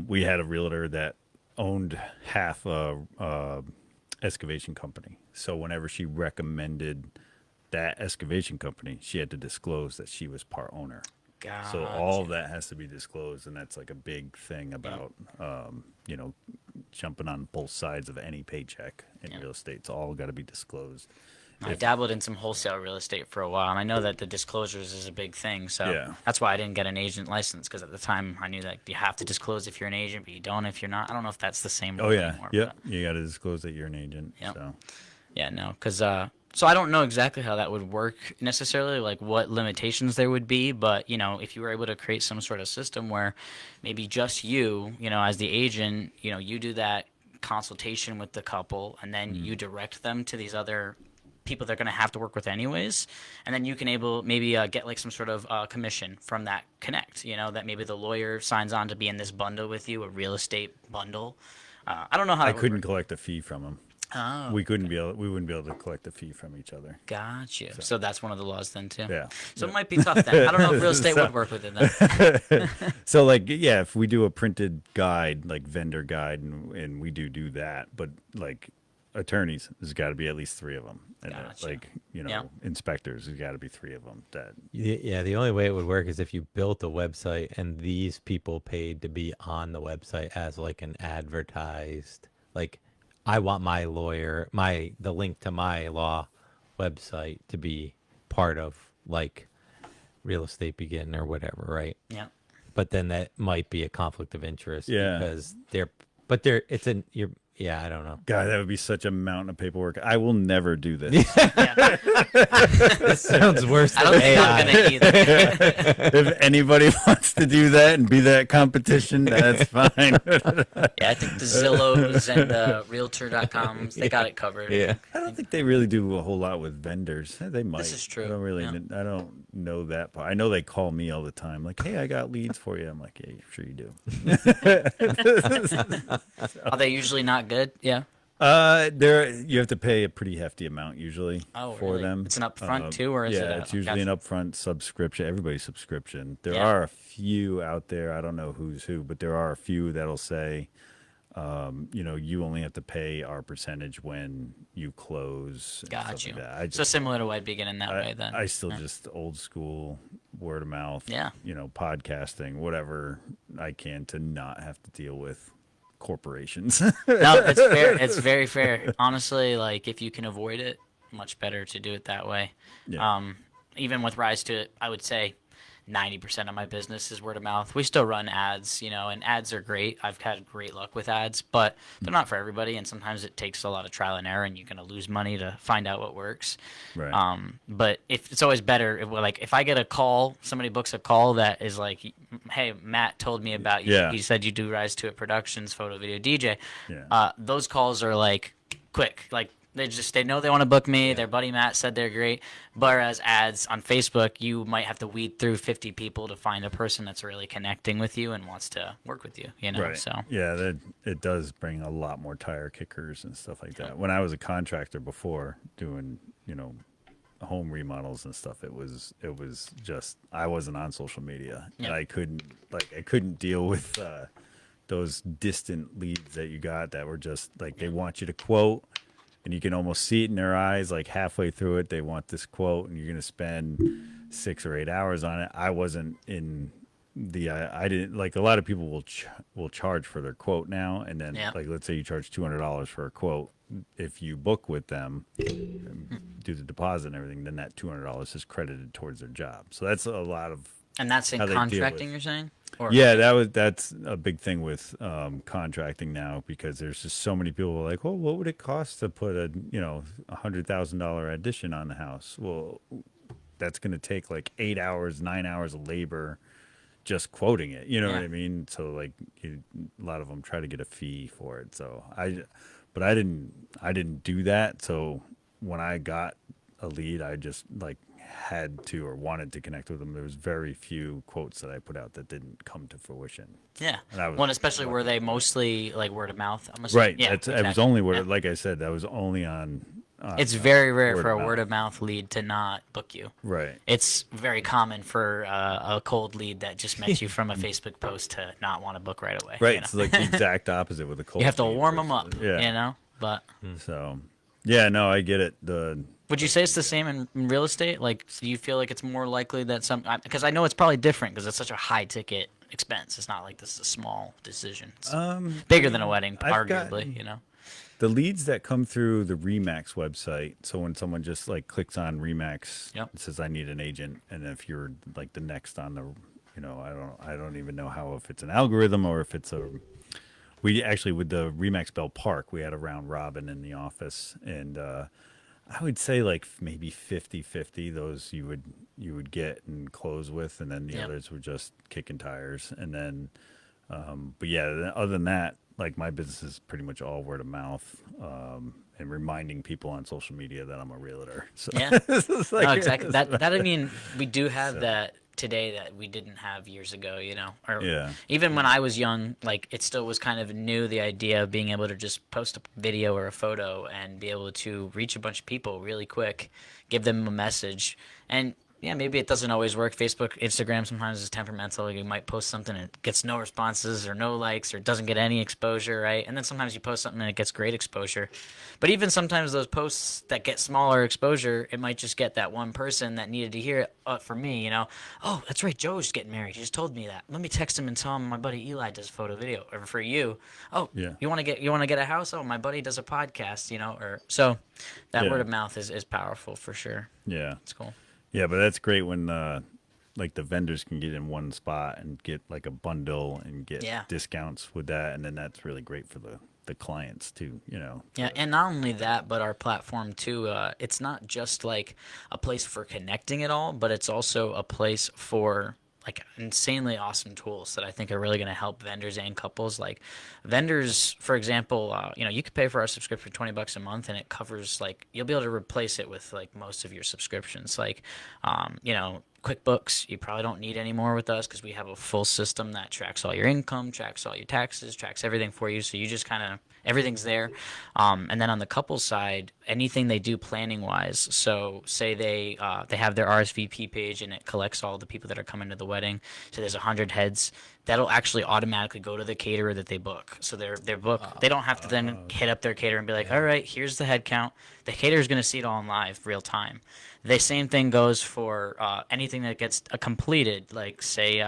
we had a realtor that owned half a excavation company. So whenever she recommended that excavation company, she had to disclose that she was part owner. So all of that has to be disclosed, and that's like a big thing about jumping on both sides of any paycheck in real estate. It's all got to be disclosed.
I dabbled in some wholesale real estate for a while, and I know that the disclosures is a big thing. So
Yeah.
that's why I didn't get an agent license, because at the time I knew that you have to disclose if you're an agent, but you don't if you're not. I don't know if that's the same.
Oh
rule
yeah,
anymore,
yep.
but-
You got to disclose that you're an agent.
Yep.
So
Yeah, no, because so I don't know exactly how that would work necessarily, like what limitations there would be, but if you were able to create some sort of system where maybe just you, as the agent, you do that consultation with the couple, and then you direct them to these other people they're going to have to work with anyways, and then you can maybe get like some sort of commission from that connect, that maybe the lawyer signs on to be in this bundle with you, a real estate bundle. I don't know how
I
that would
couldn't
work.
collect a fee from them.
Oh,
We wouldn't be able to collect a fee from each other.
gotcha. So that's one of the laws then too.
Yeah.
So it might be tough then. I don't know if real estate would work with it then.
So like yeah, if we do a printed guide, like vendor guide, and we do that, but like attorneys, there's got to be at least 3 of them, and
Gotcha.
like
Yeah.
inspectors, there's got to be 3 of them. That
Yeah, the only way it would work is if you built a website and these people paid to be on the website as like an advertised, like I want my lawyer, the link to my law website to be part of like Real Estate Begin or whatever, right?
Yeah.
But then that might be a conflict of interest
Yeah.
because I don't know.
God, that would be such a mountain of paperwork. I will never do this.
Yeah.
This sounds worse
I
than
don't think
AI.
I'm gonna either.
If anybody wants to do that and be that competition, that's fine.
Yeah, I think the Zillows and the Realtor.coms, they got it covered.
Yeah.
I don't think they really do a whole lot with vendors. They might.
is true,
I don't really.
yeah.
I don't know that part. I know they call me all the time, like, "Hey, I got leads for you." I'm like, "Yeah, sure you do."
Are they usually not good? Yeah.
There you have to pay a pretty hefty amount usually
Oh,
for
really?
them.
It's an upfront too, or is
yeah,
it a-
it's usually an
gotcha.
upfront subscription. Everybody's subscription. There
Yeah.
are a few out there. I don't know who's who, but there are a few that'll say you only have to pay our percentage when you close. And
Got
stuff
you.
like that. I
So
just,
similar to WedBegin in that way, then.
I still just old school word of mouth.
Yeah.
Podcasting, whatever I can to not have to deal with corporations.
No, it's fair. It's very fair. Honestly, like if you can avoid it, much better to do it that way.
Yeah.
Even with Rise to It, I would say 90% of my business is word of mouth. We still run ads, and ads are great. I've had great luck with ads, but they're not for everybody, and sometimes it takes a lot of trial and error, and you're going to lose money to find out what works.
Right.
But if it's always better, if I get a call, somebody books a call that is like, hey, Matt told me about you.
Yeah.
He said you do Rise to It Productions, photo, video, DJ.
Yeah.
Those calls are like quick, like they know they want to book me. Their buddy Matt said they're great. Whereas ads on Facebook, you might have to weed through 50 people to find a person that's really connecting with you and wants to work with you.
Right.
So
Yeah, it does bring a lot more tire kickers and stuff like that. When I was a contractor before doing, home remodels and stuff, it was just I wasn't on social media.
Yeah.
I couldn't deal with those distant leads that you got that were just like they want you to quote. And you can almost see it in their eyes, like halfway through it, they want this quote, and you're going to spend 6 or 8 hours on it. I wasn't in the, I didn't, like a lot of people will charge for their quote now. And then, like, let's say you charge $200 for a quote. If you book with them, do the deposit and everything, then that $200 is credited towards their job. So that's a lot of.
And that's in
how they deal
contracting,
with-
you're saying? Or
Yeah, that's a big thing with contracting now because there's just so many people who are like, well, what would it cost to put a $100,000 addition on the house? Well, that's going to take like 8 hours, 9 hours of labor just quoting it. You know what I mean? So like a lot of them try to get a fee for it. So I didn't do that. So when I got a lead, I just like had to or wanted to connect with them. There was very few quotes that I put out that didn't come to fruition.
Yeah.
And I was
Well, especially were they mostly like word of mouth? I'm assuming.
Right.
Yeah,
It was
exactly.
only word.
Yeah.
Like I said, that was only on.
It's very rare
word
for
of
a
mouth.
word of mouth lead to not book you.
Right.
It's very common for a cold lead that just met you from a Facebook post to not want to book right away.
Right.
You know?
It's like the exact opposite with a cold.
You have to
lead
warm them
versus-
up.
Yeah.
But
So, yeah, no, I get it.
would you say it's the same in real estate? Like, do you feel like it's more likely that because I know it's probably different because it's such a high ticket expense. It's not like this is a small decision. It's bigger than a wedding,
I've
arguably.
gotten- The leads that come through the Remax website. So when someone just like clicks on Remax, it says I need an agent, and if you're like the next on the, I don't even know how if it's an algorithm or if it's a. We actually with the Remax Bell Park, we had a round robin in the office, and I would say like maybe 50-50 those you would get and close with, and then the others were just kicking tires, and then. But yeah, other than that, like my business is pretty much all word of mouth, and reminding people on social media that I'm a realtor. So
Yeah.
it's like-
No, exactly. That I mean, we do have that today that we didn't have years ago, Or
Yeah.
even when I was young, like it still was kind of new, the idea of being able to just post a video or a photo and be able to reach a bunch of people really quick, give them a message. And yeah, maybe it doesn't always work. Facebook, Instagram sometimes is temperamental. You might post something and it gets no responses or no likes or doesn't get any exposure, right? And then sometimes you post something and it gets great exposure. But even sometimes those posts that get smaller exposure, it might just get that one person that needed to hear it. For me, oh, that's right, Joe's getting married. He just told me that. Let me text him and tell him my buddy Eli does photo video. Or for you, oh,
Yeah.
you want to get a house? Oh, my buddy does a podcast, Or so that
Yeah.
word of mouth is powerful for sure.
Yeah.
It's cool.
Yeah, but that's great when like the vendors can get in one spot and get like a bundle and get discounts with that, and then that's really great for the clients too.
Yeah, and not only that, but our platform too. It's not just like a place for connecting it all, but it's also a place for like insanely awesome tools that I think are really going to help vendors and couples. Like vendors, for example, you could pay for our subscription $20 a month, and it covers like you'll be able to replace it with like most of your subscriptions. Like, QuickBooks, you probably don't need anymore with us because we have a full system that tracks all your income, tracks all your taxes, tracks everything for you. So you just kind of everything's there. And then on the couple side, anything they do planning wise. So say they have their RSVP page and it collects all the people that are coming to the wedding. So there's 100 heads. that'll actually automatically go to the caterer that they book. So their book, they don't have to then hit up their caterer and be like, all right, here's the head count. The caterer's going to see it all in live, real time. The same thing goes for anything that gets completed, like say,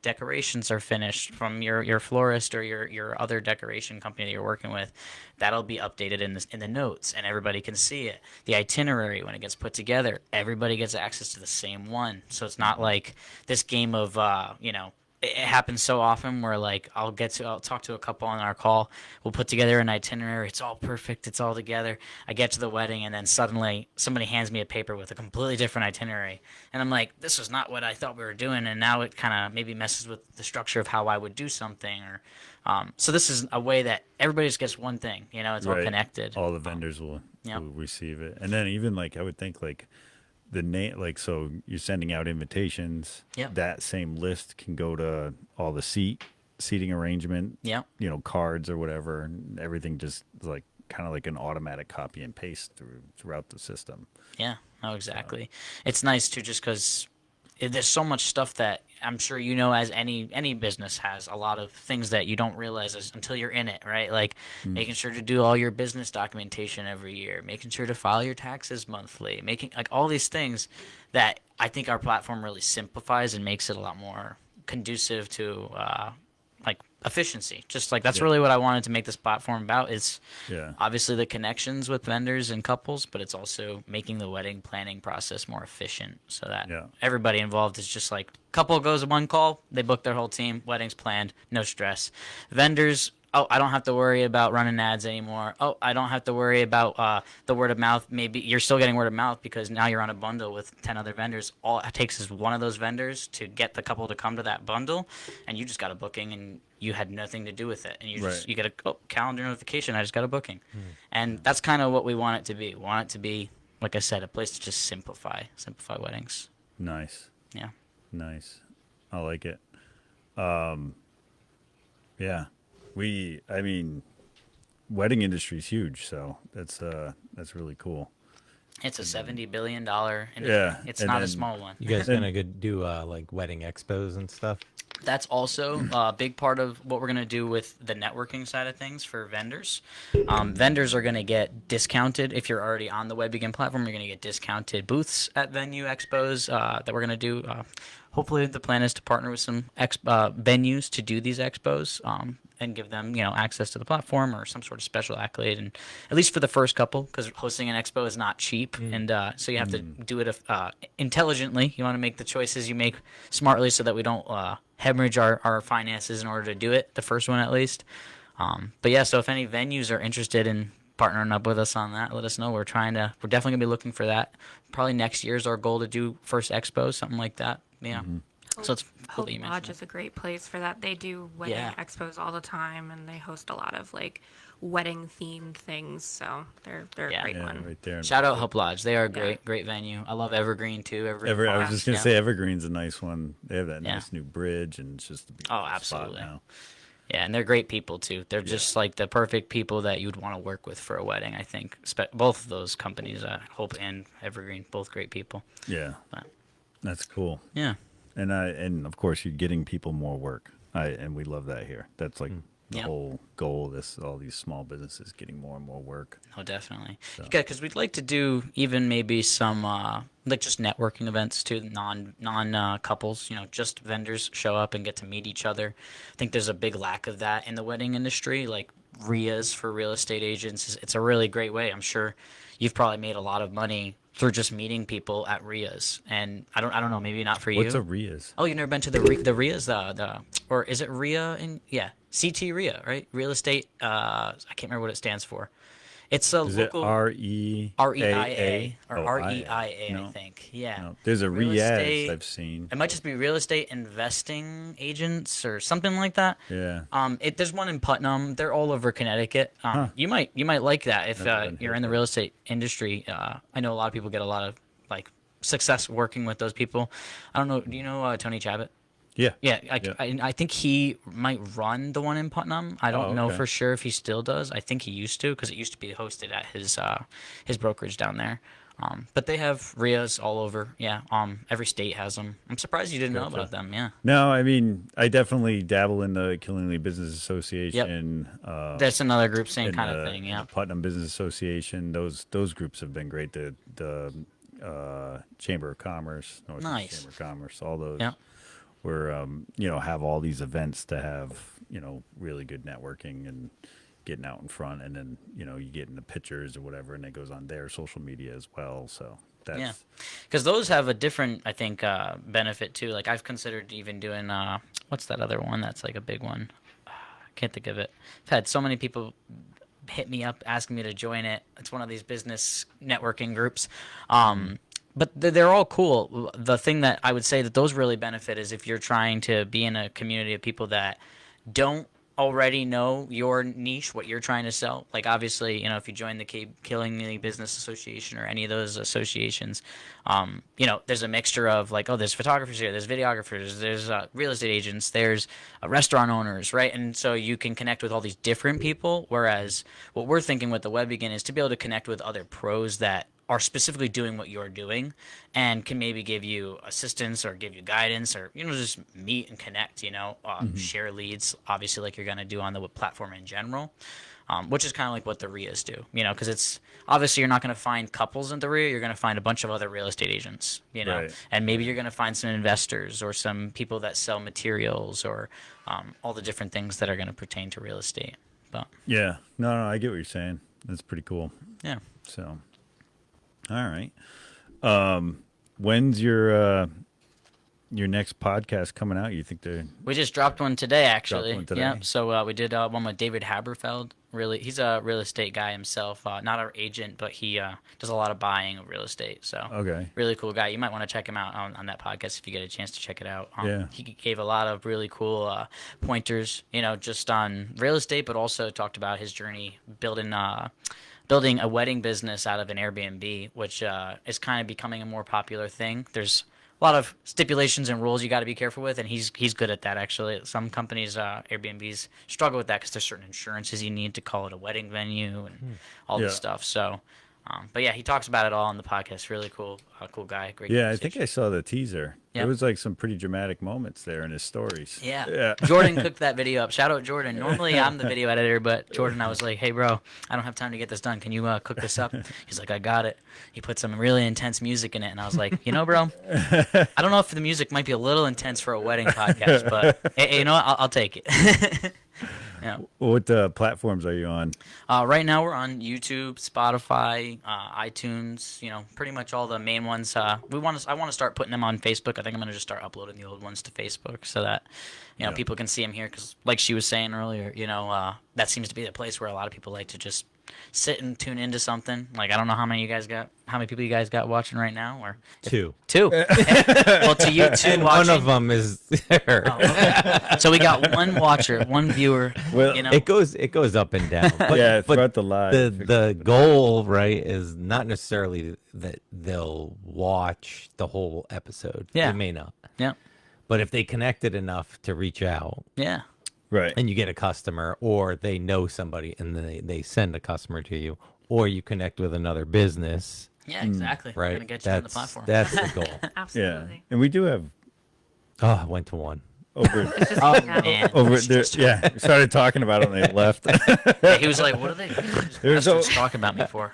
decorations are finished from your florist or your other decoration company that you're working with. That'll be updated in the notes, and everybody can see it. The itinerary, when it gets put together, everybody gets access to the same one. So it's not like this game of it happens so often where like I'll talk to a couple on our call. We'll put together an itinerary. It's all perfect. It's all together. I get to the wedding and then suddenly somebody hands me a paper with a completely different itinerary. And I'm like, this is not what I thought we were doing. And now it kind of maybe messes with the structure of how I would do something. Or so this is a way that everybody just gets one thing. It's all connected.
All the vendors will receive it. And then even like I would think like the name, like, so you're sending out invitations.
Yep.
That same list can go to all the seating arrangement.
Yep.
Cards or whatever, and everything just like kind of like an automatic copy and paste throughout the system.
Yeah. No, exactly. It's nice too, just because there's so much stuff that I'm sure as any business has a lot of things that you don't realize until you're in it, right? Like making sure to do all your business documentation every year, making sure to file your taxes monthly, making like all these things that I think our platform really simplifies and makes it a lot more conducive to like efficiency. Just like that's really what I wanted to make this platform about. Is obviously the connections with vendors and couples, but it's also making the wedding planning process more efficient so that everybody involved is just like couple goes one call, they book their whole team, wedding's planned, no stress. Vendors, I don't have to worry about running ads anymore. I don't have to worry about the word of mouth. Maybe you're still getting word of mouth because now you're on a bundle with 10 other vendors. All it takes is one of those vendors to get the couple to come to that bundle, and you just got a booking, and you had nothing to do with it. And you get a calendar notification, I just got a booking. And that's kind of what we want it to be. We want it to be, like I said, a place to just simplify weddings.
Nice.
Yeah.
Nice. I like it. Yeah. Wedding industry is huge, so that's really cool.
It's a $70 billion industry.
Yeah,
It's
and
not a
then-
small one.
You guys gonna go do like wedding expos and stuff?
That's also a big part of what we're going to do with the networking side of things for vendors. Vendors are going to get discounted. If you're already on the WedBegin platform, you're going to get discounted booths at venue expos that we're going to do. Hopefully, the plan is to partner with some venues to do these expos and give them, access to the platform or some sort of special accolade. And at least for the first couple, because hosting an expo is not cheap, and so you have to do it intelligently. You want to make the choices you make smartly so that we don't hemorrhage our finances in order to do it. The first one, at least. But yeah, so if any venues are interested in partnering up with us on that, let us know. We're definitely gonna be looking for that. Probably next year is our goal to do first expo, something like that. Yeah. So it's cool
Hope
that you mentioned
Lodge
that.
is a great place for that. They do wedding expos all the time, and they host a lot of like wedding themed things. So they're a great one.
Right there.
Shout out Hope Lodge. They are a great venue. I love Evergreen too.
I was just gonna say Evergreen's a nice one. They have that
Yeah.
nice new bridge, and it's just a beautiful spot
absolutely.
now.
Yeah, and they're great people too. They're just like the perfect people that you'd want to work with for a wedding. I think both of those companies, Hope and Evergreen, both great people.
Yeah,
But,
that's cool.
yeah.
And of course you're getting people more work. And we love that here. That's like the
Yeah.
whole goal of all these small businesses getting more and more work.
Oh, definitely. Yeah, because we'd like to do even maybe some like just networking events too, non couples. Just vendors show up and get to meet each other. I think there's a big lack of that in the wedding industry. Like RIAs for real estate agents, it's a really great way. I'm sure you've probably made a lot of money through just meeting people at RIAs. And I don't know, maybe not for you.
What's a RIAs?
Oh, you've never been to the RIAs, or is it RIA? CT RIA, right? Real estate. I can't remember what it stands for. It's a
Is
local
it REIA
REIA or
Oh,
REIA, I
No.
think. Yeah.
No. There's a
Real
RIAS
estate-
I've seen.
It might just be real estate investing agents or something like that.
Yeah.
There's one in Putnam. They're all over Connecticut. You might like that if
Never been
you're
here,
in the
but-
real estate industry. I know a lot of people get a lot of like success working with those people. I don't know. Do you know Tony Chabot?
Yeah.
Yeah,
Yeah.
I think he might run the one in Putnam. I don't know
okay.
for sure if he still does. I think he used to because it used to be hosted at his brokerage down there. But they have RIAs all over. Yeah. Every state has them. I'm surprised you didn't know about them. Yeah.
No, I mean, I definitely dabble in the Killingly Business
Yep.
Association.
That's another group, same
and,
kind of thing.
and
Yeah.
the Putnam Business Association. Those groups have been great. The Chamber of Commerce, Northeast
Nice.
Chamber of Commerce, all those.
Yeah.
Where have all these events to have really good networking and getting out in front, and then you get in the pictures or whatever, and it goes on their social media as well. So that's
Yeah, because those have a different, I think, benefit too. Like I've considered even doing what's that other one that's like a big one? Can't think of it. I've had so many people hit me up asking me to join it. It's one of these business networking groups. But they're all cool. The thing that I would say that those really benefit is if you're trying to be in a community of people that don't already know your niche, what you're trying to sell. Like obviously, if you join the Killing Business Association or any of those associations, there's a mixture of like, oh, there's photographers here, there's videographers, there's real estate agents, there's restaurant owners, right? And so you can connect with all these different people. Whereas what we're thinking with the WedBegin is to be able to connect with other pros that are specifically doing what you're doing and can maybe give you assistance or give you guidance or just meet and connect, share leads, obviously, like you're going to do on the platform in general, which is kind of like what the RIAs do, because it's obviously you're not going to find couples in the RIA, you're going to find a bunch of other real estate agents,
Right.
and maybe you're going to find some investors or some people that sell materials or all the different things that are going to pertain to real estate. But
yeah, no, I get what you're saying. That's pretty cool.
yeah.
So all right. When's your next podcast coming out? You think
We just dropped one today, actually.
one today?
Yeah. So we did one with David Haberfeld. He's a real estate guy himself. Not our agent, but he does a lot of buying of real estate. So
Okay.
really cool guy. You might want to check him out on that podcast if you get a chance to check it out.
Yeah.
He gave a lot of really cool pointers, just on real estate, but also talked about his journey building a wedding business out of an Airbnb, which is kind of becoming a more popular thing. There's a lot of stipulations and rules you got to be careful with, and he's good at that, actually. Some companies, Airbnbs, struggle with that because there's certain insurances you need to call it a wedding venue and all this
Yeah.
stuff. So, but yeah, he talks about it all on the podcast. Really cool, cool guy. Great.
Yeah, I think
conversation.
I saw the teaser.
Yeah.
There was like some pretty dramatic moments there in his stories.
Yeah. Jordan cooked that video up. Shout out Jordan. Normally I'm the video editor, but Jordan, I was like, hey, bro, I don't have time to get this done. Can you cook this up? He's like, I got it. He put some really intense music in it. And I was like, bro, I don't know if the music might be a little intense for a wedding podcast, but hey, you know what? I'll take it. Yeah.
What platforms are you on?
Right now we're on YouTube, Spotify, iTunes. Pretty much all the main ones. I want to start putting them on Facebook. I think I'm gonna just start uploading the old ones to Facebook so that people can see them here. Because like she was saying earlier, that seems to be the place where a lot of people like to just sit and tune into something. Like I don't know how many people you guys got watching right now, or
Two.
Well, to you two
And
watching.
one of them is her.
Oh, okay. So we got one watcher, one viewer.
Well,
It goes up and down. But,
Yeah,
but
throughout the live.
the goal, right, is not necessarily that they'll watch the whole episode.
Yeah.
They may not.
Yeah.
But if they connected enough to reach out
Yeah.
Right.
and you get a customer, or they know somebody and then they send a customer to you, or you connect with another business,
Yeah. Exactly. We're
right?
gonna get you on the platform.
That's the goal.
Yeah.
Absolutely.
And we do have
Oh, I went to one.
over
Oh man.
over there. Yeah, we started talking about it and they left.
Yeah, he was like, "What are they
There's
bastards talking about me for?"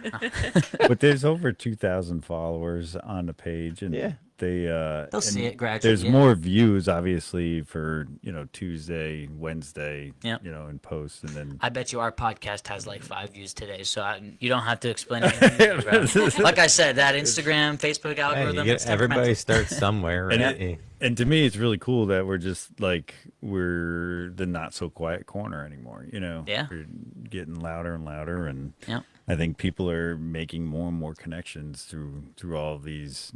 But there's over 2,000 followers on the page, and
Yeah.
they'll
see it gradually,
There's
yeah.
more views, obviously, for Tuesday, Wednesday,
Yep.
in posts, and then
I bet you our podcast has like 5 views today, so you don't have to explain anything. Bro. Like I said, that Instagram, Facebook
Hey,
algorithm.
you
it's
get, everybody
temperamental.
starts somewhere,
And
right?
it- and to me, it's really cool that we're just like we're the not so quiet corner anymore.
Yeah.
We're getting louder and louder, and
Yep.
I think people are making more and more connections through all of these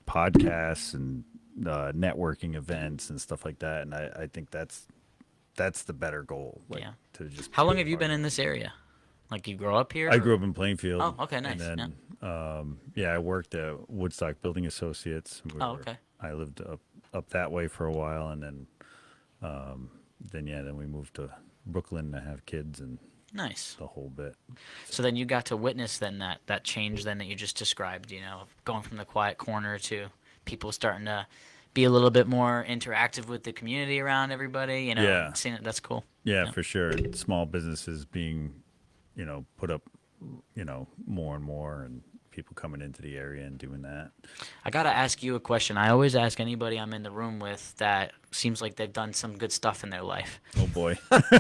podcasts and networking events and stuff like that. And I think that's the better goal. Like,
Yeah.
To just
How
be
long
a
have you
part
been
of
in
it.
this area? Like you grow up here?
I
or-
grew up in Plainfield.
Oh, okay, nice,
And then, I worked at Woodstock Building Associates.
Oh, okay.
I lived up that way for a while, and then we moved to Brooklyn to have kids, and
Nice.
the whole bit.
So then you got to witness then that change then that you just described, going from the quiet corner to people starting to be a little bit more interactive with the community around everybody,
Yeah.
seeing it. That's cool.
Yeah, for sure. Small businesses being, put up, more and more, and people coming into the area and doing that.
I got to ask you a question. I always ask anybody I'm in the room with that seems like they've done some good stuff in their life.
Oh boy,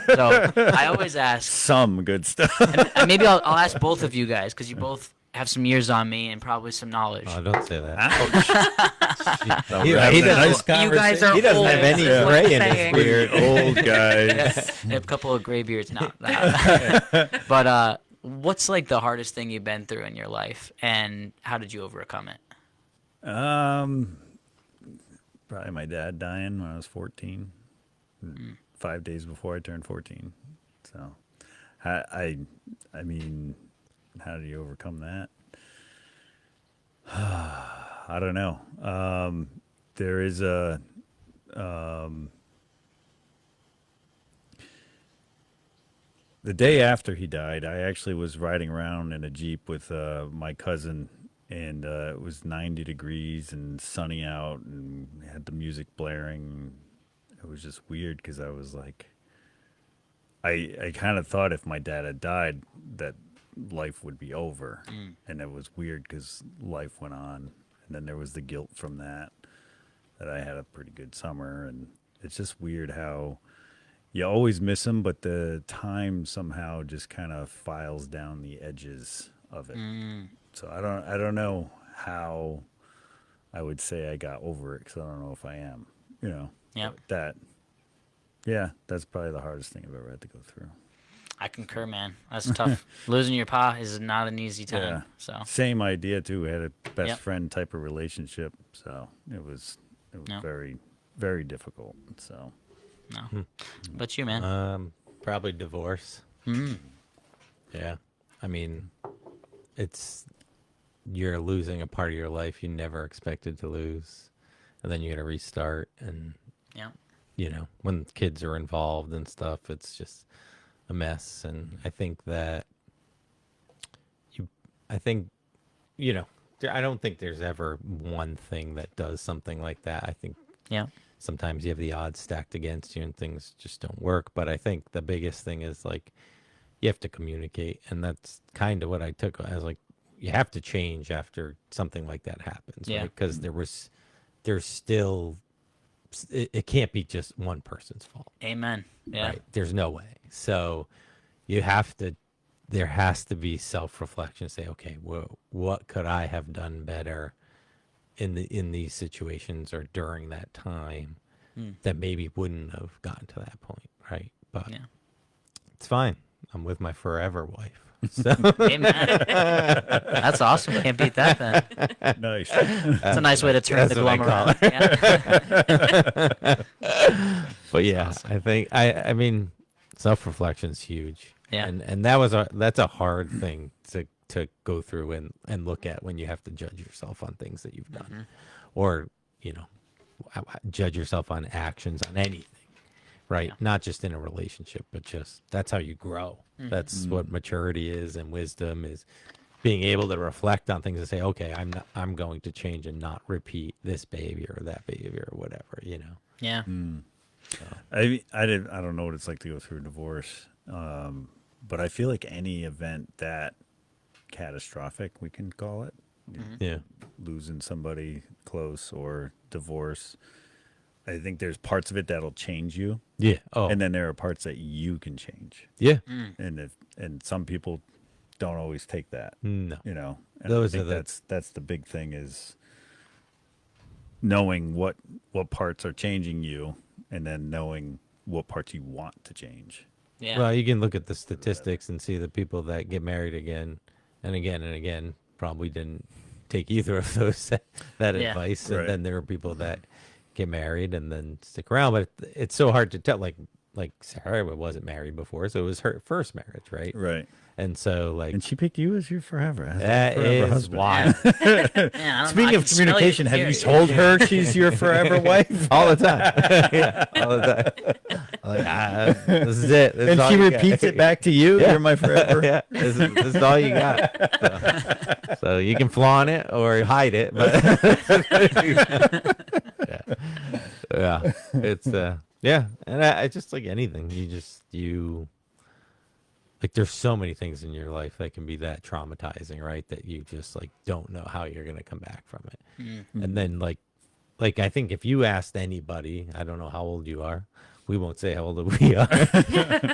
So I always ask,
some good stuff.
and maybe I'll ask both of you guys because you both have some years on me and probably some knowledge.
Oh, don't say that.
Ouch.
He,
We're
he
having a
doesn't,
nice
You guys are
he doesn't
old.
have any
is what
gray
I'm
in his
saying.
beard.
old guys.
I have a couple of gray beards now. But what's like the hardest thing you've been through in your life, and how did you overcome it?
Probably my dad dying when I was 14, 5 days before I turned 14. So, I mean, how do you overcome that? I don't know. There is a the day after he died, I actually was riding around in a Jeep with my cousin, and it was 90 degrees and sunny out, and had the music blaring. It was just weird because I was like, I kind of thought if my dad had died, that life would be over. And it was weird because life went on. And then there was the guilt from that I had a pretty good summer. And it's just weird how you always miss him, but the time somehow just kind of files down the edges of it. So I don't know how I would say I got over it, because I don't know if I am,
Yeah,
that's probably the hardest thing I've ever had to go through.
I concur, man. That's tough. Losing your pa is not an easy time.
Yeah.
So
Same idea too. We had a best
Yep.
friend type of relationship, so it was
Yep.
very, very difficult. So
no, but you, man.
Probably divorce. Yeah. I mean, you're losing a part of your life you never expected to lose. And then you got to restart. And,
Yeah.
When kids are involved and stuff, it's just a mess. And I think that I don't think there's ever one thing that does something like that. I think
Yeah.
sometimes you have the odds stacked against you and things just don't work. But I think the biggest thing is like you have to communicate, and that's kind of what I took as like you have to change after something like that happens,
Yeah.
right? Because there's still it can't be just one person's fault,
Amen. Yeah.
right? There's no way. So there has to be self-reflection. Say, okay, well, what could I have done better in these situations or during that time that maybe wouldn't have gotten to that point, right? But
Yeah.
it's fine. I'm with my forever wife. So
Amen. That's awesome. Can't beat that then.
nice.
It's a nice way to turn the
That's what
glum
I call
around. Yeah.
but yeah, I think I mean self-reflection is huge.
Yeah.
And that's a hard thing to go through and look at when you have to judge yourself on things that you've done, or judge yourself on actions on anything, right? Not just in a relationship, but just that's how you grow. That's what maturity is, and wisdom is being able to reflect on things and say, okay, I'm going to change and not repeat this behavior or that behavior or whatever,
Yeah.
I don't know what it's like to go through a divorce, but I feel like any event that catastrophic, we can call it,
Yeah.
losing somebody close or divorce, I think there's parts of it that'll change you,
Yeah. Oh,
and then there are parts that you can change.
yeah.
And some people don't always take that,
No.
And
Those
I
are
think
the-
that's the big thing, is knowing what parts are changing you, and then knowing what parts you want to change.
Yeah.
Well, you can look at the statistics and see the people that get married again and again and again probably didn't take either of those that
Yeah.
advice.
Right.
And then there are people that get married and then stick around. But it's so hard to tell. Like like Sarah wasn't married before, so it was her first marriage, right?
Right.
And so like
And she picked you as your forever. As her
that
forever
is
husband.
wild.
Man, I don't know,
Speaking
I
of
can smell
communication,
from
have you
here.
told her she's your forever wife?
All the time. Yeah, all the time. Like, this is it. This is
And
all
she
you got.
repeats it back to you.
Yeah.
You're my forever.
Yeah, this is all you got. So you can flaunt it or hide it, but yeah, it's yeah, and I just like anything. You like there's so many things in your life that can be that traumatizing, right? That you just like don't know how you're gonna come back from it, and then like I think if you asked anybody, I don't know how old you are. We won't say how old we are.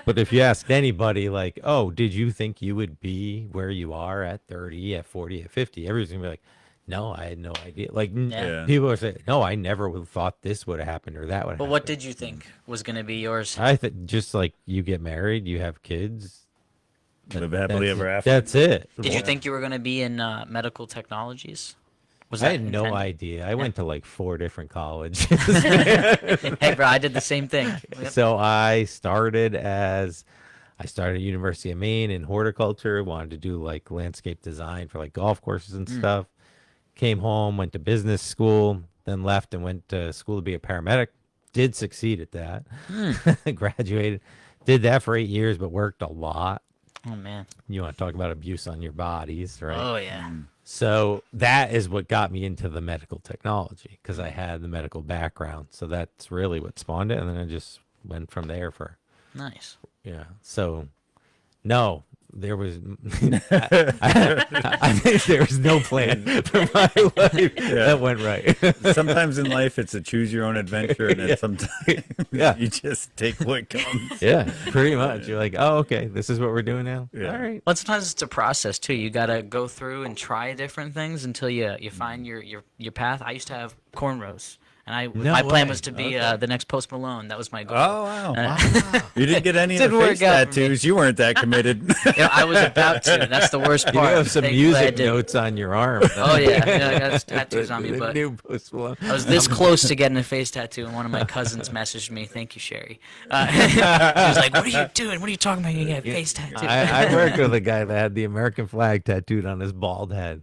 But if you asked anybody, like, oh, did you think you would be where you are at 30, at 40, at 50? Everybody's going to be like, no, I had no idea. Like,
Yeah.
people are saying, no, I never would have thought this would have happened or that would have
But
happened.
what did you think was going to be yours?
I think just like you get married, you have kids.
Live happily
that's-
ever after.
That's it.
Did you think you were going to be in medical technologies? Was
I
that
had no
intended?
idea. I went to like 4 different colleges.
Hey, bro, I did the same thing. Yep.
So I started at University of Maine in horticulture, wanted to do like landscape design for like golf courses and stuff. Came home, went to business school, then left and went to school to be a paramedic. Did succeed at that. Graduated. Did that for 8 years, but worked a lot.
Oh, man.
You want to talk about abuse on your bodies, right?
Oh, yeah.
So that is what got me into the medical technology because I had the medical background. So that's really what spawned it. And then I just went from there for,
Nice.
yeah. So no, there was, I think there was no plan for my life that went right.
Sometimes in life it's a choose your own adventure, and then sometimes
Yeah.
you just take what comes.
Yeah, pretty much. You're like, oh, okay, this is what we're doing now.
Yeah.
All right.
Well, sometimes it's a process too. You gotta go through and try different things until you find your path. I used to have cornrows, and
No
my plan
way.
was to be the next Post Malone. That was my goal.
Oh wow!
Wow.
You didn't get any of the
Didn't work
face
out for me.
tattoos. You weren't that committed.
You know, I was about to. That's the worst
You
part.
have some
Thankfully, I
music
didn't.
notes on your arm.
Oh yeah, I got tattoos on me,
The
but
new Post Malone.
I was this close to getting a face tattoo, and one of my cousins messaged me. Thank you, Sherry. He was like, "What are you doing? What are you talking about? You get a face tattoo?"
I worked with a guy that had the American flag tattooed on his bald head.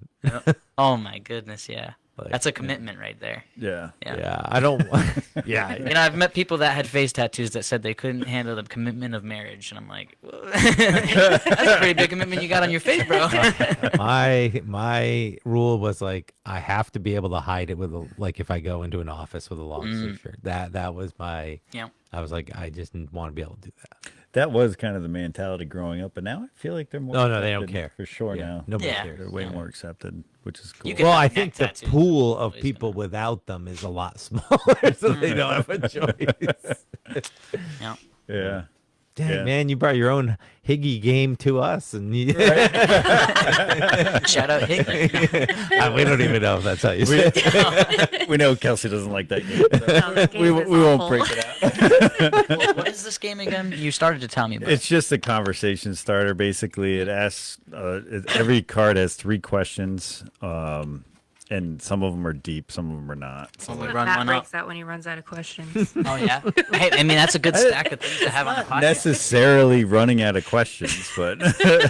Oh my goodness, yeah.
Like,
That's a commitment right there.
Yeah.
Yeah.
Yeah, I don't. Yeah,
You know, I've met people that had face tattoos that said they couldn't handle the commitment of marriage, and I'm like, that's a pretty big commitment you got on your face, bro.
my rule was like I have to be able to hide it with like if I go into an office with a long sleeve shirt. That was my.
Yeah.
I was like I just want to be able to do that.
That was kind of the mentality growing up, but now I feel like they're more.
Oh, no, they don't
accepted
care.
for sure
Yeah,
now.
nobody
Yeah.
cares.
They're way more accepted, which is cool.
You can-
Well, I
neck
think the
tattoos.
pool of
Always
people
gonna-
without them is a lot smaller, so they don't have a choice.
Yeah.
yeah.
Dang,
Yeah.
man, you brought your own Higgy game to us, and you,
Shout out Higley.
we don't even know if that's how you say it.
We know Kelsey doesn't like that game.
No, the game is
We won't
awful.
break it out.
What is this game again? You started to tell me about.
It's just a conversation starter. Basically, it asks every card has 3 questions, and some of them are deep, some of them are not. So,
When we
But
run
Matt
one up.
breaks out when he runs out of questions.
Oh yeah. Hey, I mean that's a good stack of things to have on the podcast.
necessarily running out of questions, but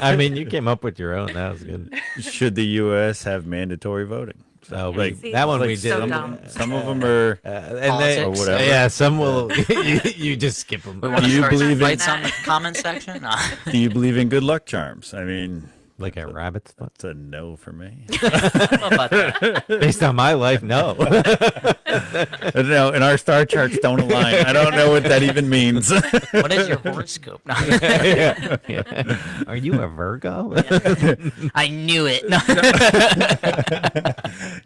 I mean, you came up with your own. That was good.
should the U.S. have mandatory voting?
So
Like-
we, that one we
so
did.
some,
dumb.
some of them are.
And they,
Politics.
Or whatever.
yeah, some will. You just skip them.
We want to
Do you
start
believe in-
fights on the comment section. No.
Do you believe in good luck charms? I mean,
Like a rabbit's foot.
it's a no for me.
How about that?
Based on my life, no.
No, and our star charts don't align. I don't know what that even means.
What is your horoscope? No.
Yeah. Yeah. Are you a Virgo?
I knew it.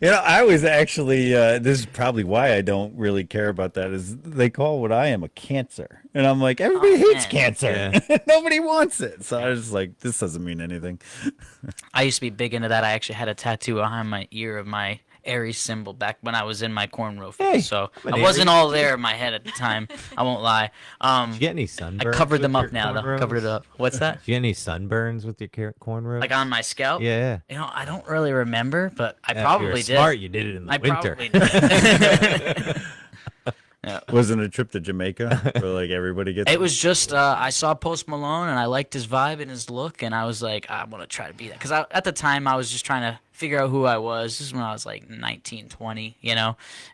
No.
I was actually, this is probably why I don't really care about that, is they call what I am a Cancer. And I'm like, everybody hates
man.
Cancer. Nobody wants it. So I was like, this doesn't mean anything.
I used to be big into that. I actually had a tattoo behind my ear of my Aries symbol back when I was in my cornrow phase.
Hey,
So
I'm
I
an
wasn't
Aries.
all there in my head at the time. I won't lie.
Did you get any
I
sunburns?
covered them
with
up
your
now, though.
cornrows?
Covered it up. What's that?
Did you get any sunburns with your cornrows?
Like on my scalp?
Yeah.
You know, I don't really remember, but I
If you were
probably did.
smart, you did it in the
I
winter.
probably did. Yeah.
Wasn't a trip to Jamaica where like everybody gets.
It was just I saw Post Malone and I liked his vibe and his look, and I was like, I'm gonna try to be that, because at the time I was just trying to figure out who I was. This is when I was like 19, 20,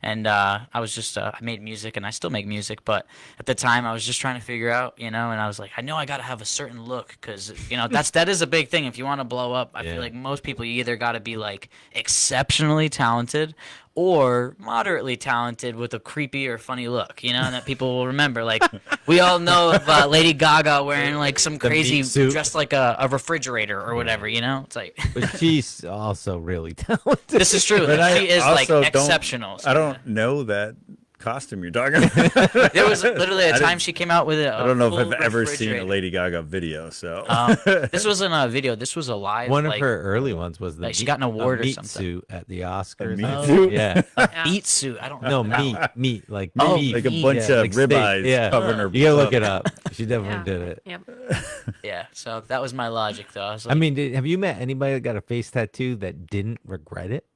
and I was just I made music and I still make music, but at the time I was just trying to figure out, and I was like, I know I gotta have a certain look, because that is a big thing if you want to blow up. I feel like most people, you either gotta be like exceptionally talented or moderately talented with a creepy or funny look, and that people will remember. Like, we all know of Lady Gaga wearing like some crazy dressed like a refrigerator or whatever, It's like,
But she's also really talented.
this is true.
But
She is like
also
exceptional.
I don't know that costume you're talking about.
There was literally a time she came out with a
I don't know if
full
I've ever seen a
refrigerator.
Lady Gaga video. So
This wasn't a video. This was a live.
One of
like,
her early ones was the
like she got an award or
meat
something.
suit at the Oscars.
meat suit?
Yeah.
beat suit. I don't
No,
know.
meat, like
Oh,
meat.
like a
meat,
bunch
yeah,
of
like steak,
ribeyes covering her.
You gotta look
up.
it up. She definitely
Yeah.
did it.
Yep.
Yeah. So that was my logic, though. I was
I
like,
mean, have you met anybody that got a face tattoo that didn't regret it?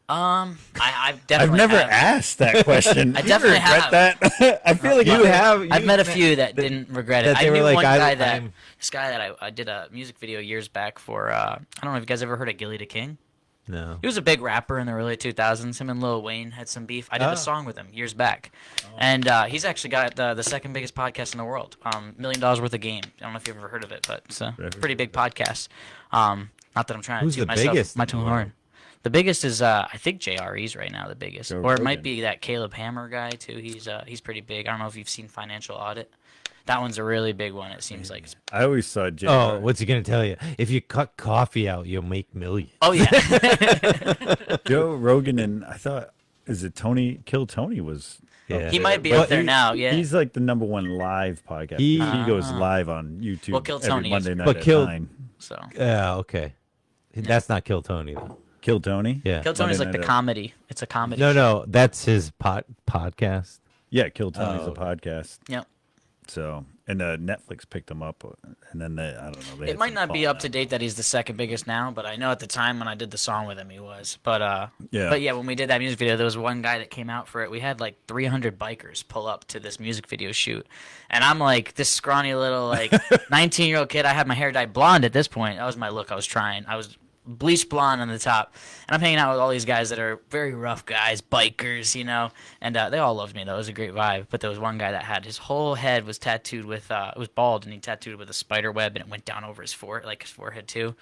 I've
I've
definitely
never
have.
asked that question.
I
You
definitely
regret
have.
that. I feel like
You have.
I've met a
you've
few that didn't regret it.
that
I
they were
knew
like,
one guy
I'm-
this guy that I did a music video years back for. I don't know if you guys ever heard of Gilly the King.
No.
He was a big rapper in the early 2000s. Him and Lil Wayne had some beef. I did a song with him years back. And he's actually got the second biggest podcast in the world, $1 million worth of game. I don't know if you've ever heard of it, but it's a pretty big podcast. Not that I'm trying
Who's
to
the
toot myself,
biggest
my
in the
tone
world?
horn. The biggest is I think JRE's right now the biggest,
Joe
or it might
Rogan.
be that Caleb Hammer guy too. He's pretty big. I don't know if you've seen Financial Audit. That one's a really big one. It seems like.
I always saw Jay.
Oh, what's he gonna tell you? If you cut coffee out, you'll make millions.
Oh yeah.
Joe Rogan and I thought, is it Tony? Kill Tony was.
Yeah.
up
He
there.
might be
But
up there now, yeah.
He's like the #1 live podcast.
He-
He goes live on YouTube
Well, Kill
every
Tony is
Monday
great.
night
But
at
Kill-
9.
So
Yeah. Okay. That's not Kill Tony though.
Kill Tony?
Yeah.
Kill Tony's
Monday
like the
night.
comedy. It's a comedy.
No,
show.
no, that's his podcast.
Yeah, Kill Tony's
Oh.
a podcast.
Yep.
So, and Netflix picked him up, and then I don't know. They
It
had
might
some
not be
falling
up to
out.
date that he's the second biggest now, but I know at the time when I did the song with him, he was. But
Yeah.
But yeah, when we did that music video, there was one guy that came out for it. We had like 300 bikers pull up to this music video shoot, and I'm like this scrawny little like 19-year-old kid. I had my hair dyed blonde at this point. That was my look. I was trying. I was bleached blonde on the top, and I'm hanging out with all these guys that are very rough guys, bikers, and they all loved me though. It was a great vibe. But there was one guy that had his whole head was tattooed with it was bald, and he tattooed it with a spider web, and it went down over his forehead too.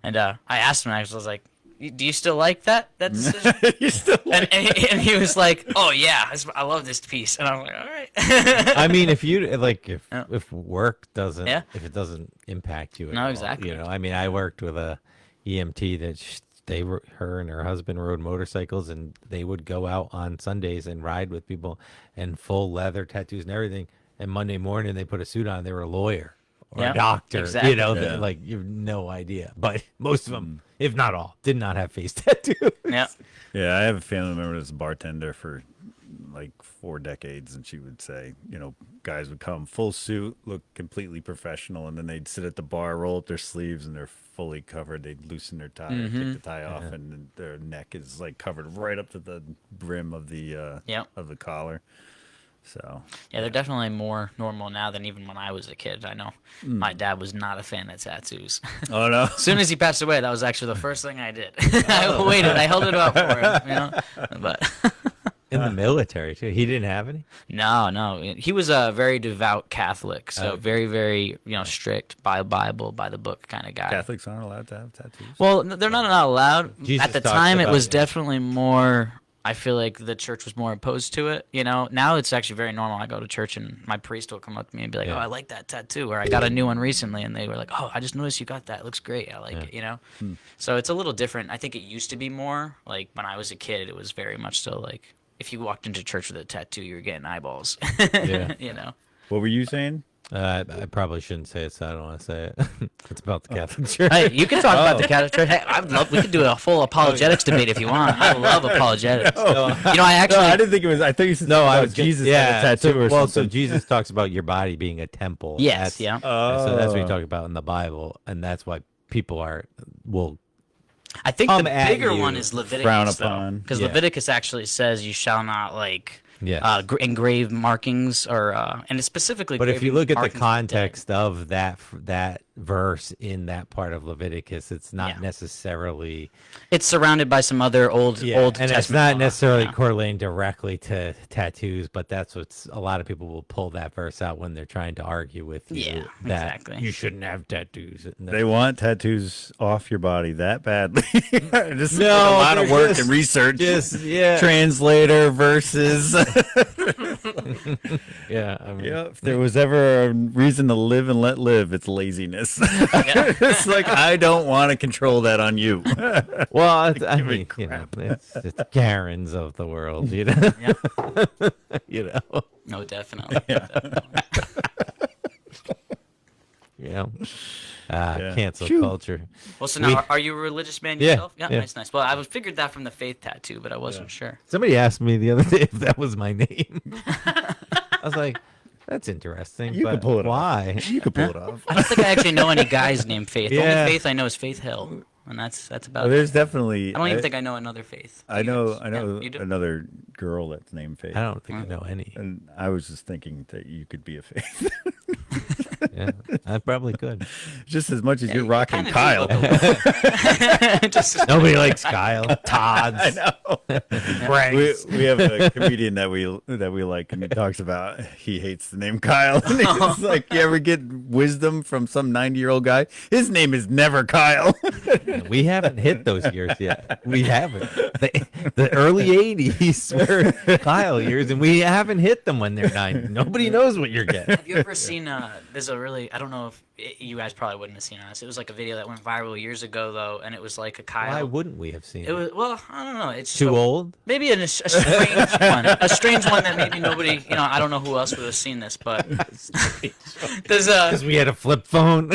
And I asked him, I was like, do you still like that decision?
You still
and he was like, oh yeah, I love this piece. And I'm like, all right.
I mean, if you like,
Yeah.
if work doesn't,
Yeah.
if it doesn't impact you, at
No,
all,
exactly.
I mean, I worked with a EMT that her and her husband rode motorcycles, and they would go out on Sundays and ride with people, and full leather tattoos and everything. And Monday morning, they put a suit on. They were a lawyer or
Yeah,
a doctor.
exactly.
That,
Yeah.
like you have no idea. But most of them, if not all, did not have face tattoos.
Yeah.
Yeah, I have a family member that's a bartender for like 4 decades, and she would say, guys would come full suit, look completely professional, and then they'd sit at the bar, roll up their sleeves, and they're fully covered. They'd loosen their tie, take the tie off, and then their neck is like covered right up to the brim of the
Yep.
of the collar. So
Yeah, they're definitely more normal now than even when I was a kid. I know my dad was not a fan of tattoos.
oh no,
As soon as he passed away, that was actually the first thing I did. I waited. I held it up for him, But
In the military too. He didn't have any.
no. He was a very devout Catholic, so very, very, strict, by Bible, by the book kind of guy.
Catholics aren't allowed to have tattoos.
Well, they're not allowed.
Jesus
At the
talks
time, it
about
was
it.
definitely more. I feel like the church was more opposed to it. Now it's actually very normal. I go to church and my priest will come up to me and be like,
Yeah.
"Oh, I like that tattoo," or "I got a new one recently," and they were like, "Oh, I just noticed you got that. It looks great. I like it." So it's a little different. I think it used to be more like when I was a kid. It was very much so like if you walked into church with a tattoo, you were getting eyeballs.
Yeah.
What were you saying?
I probably shouldn't say it, so I don't want to say it. It's about the Catholic Church.
Hey, you can talk about the Catholic Church. Hey, we could do a full apologetics debate if you want. I love apologetics. I actually.
No, I didn't think it was. I thought you said
No, I
about
was
Jesus
Yeah.
had a tattoo or
so
something.
Jesus talks about your body being a temple.
Yes,
That's-
yeah.
and so that's what
Oh.
you talk about in the Bible, and that's why people will.
I think
come
the
at
bigger
you,
one is Leviticus,
frown upon.
because
Yeah.
Leviticus actually says you shall not
Yes.
engraved markings, or and it's specifically.
But if you
engraving
look at the
markings of the dead.
context of that verse in that part of Leviticus, it's not
Yeah.
necessarily
It's surrounded by some other Old
and
Testament
it's not
law,
necessarily
yeah.
correlating directly to tattoos, but that's what's a lot of people will pull that verse out when they're trying to argue with you
Yeah,
that
exactly.
you shouldn't have tattoos.
They want tattoos off your body that badly. Just
No,
a lot of
they're
work
just-
and research.
yeah,
Translator versus.
yeah. I mean,
Yeah, if there was ever a reason to live and let live, it's laziness. It's like I don't want to control that on you.
well, I
Give a
mean, you know, it's Karens of the world, you know.
Yeah.
You know,
No, definitely. Definitely.
you know.
Yeah.
Cancel
Phew.
culture.
Well, so now, are you a religious man
Yeah,
yourself?
yeah.
Nice, nice. Well, I figured that from the faith tattoo, but I wasn't sure.
Somebody asked me the other day if that was my name. I was like, "That's interesting."
You
but
could pull it off.
why?
You could pull it off.
I don't think I actually know any guys named Faith. The
Yeah.
only Faith I know is Faith Hill, and that's about it.
There's definitely.
I don't even think I know another Faith.
I know.
Yeah,
I know
you do?
another girl that's named Faith.
I don't think I know any.
And I was just thinking that you could be a Faith,
Yeah, I probably could.
just as much as you're
you
rocking
kinda do
Kyle.
look a Just
Nobody likes Kyle. Todd's.
We have a comedian that we like, and he talks about he hates the name Kyle. And he's like, you ever get wisdom from some 90-year-old guy? His name is never Kyle.
We haven't hit those years yet. We haven't. The early 80s were Kyle years, and we haven't hit them when they're 90. Nobody knows what you're getting.
Have you ever seen? There's a really. I don't know if you guys probably wouldn't have seen this. It was like a video that went viral years ago, though, and it was like a Kyle.
Why wouldn't we have seen
It
it?
was I don't know. It's
Too old?
Maybe a strange one. A strange one that maybe nobody. I don't know who else would have seen this, but there's a.
Because we had a flip phone.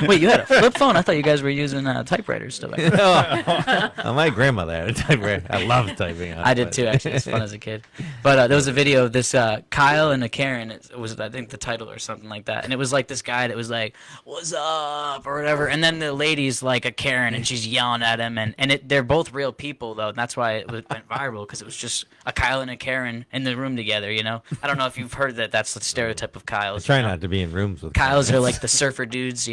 Wait, you had a flip phone? I thought you guys were using typewriters still.
Oh, my grandmother had a typewriter. I love typing.
I did too, actually. It's fun as a kid. But there was a video of this Kyle and a Karen. It was, I think, the title or something like that. And it was like this guy that was like, "What's up?" or whatever. And then the lady's like a Karen, and she's yelling at him. And they're both real people, though. And that's why it went viral, because it was just a Kyle and a Karen in the room together. I don't know if you've heard that. That's the stereotype of Kyles.
Try not to be in rooms with
Kyles
them.
are like the surfer dudes.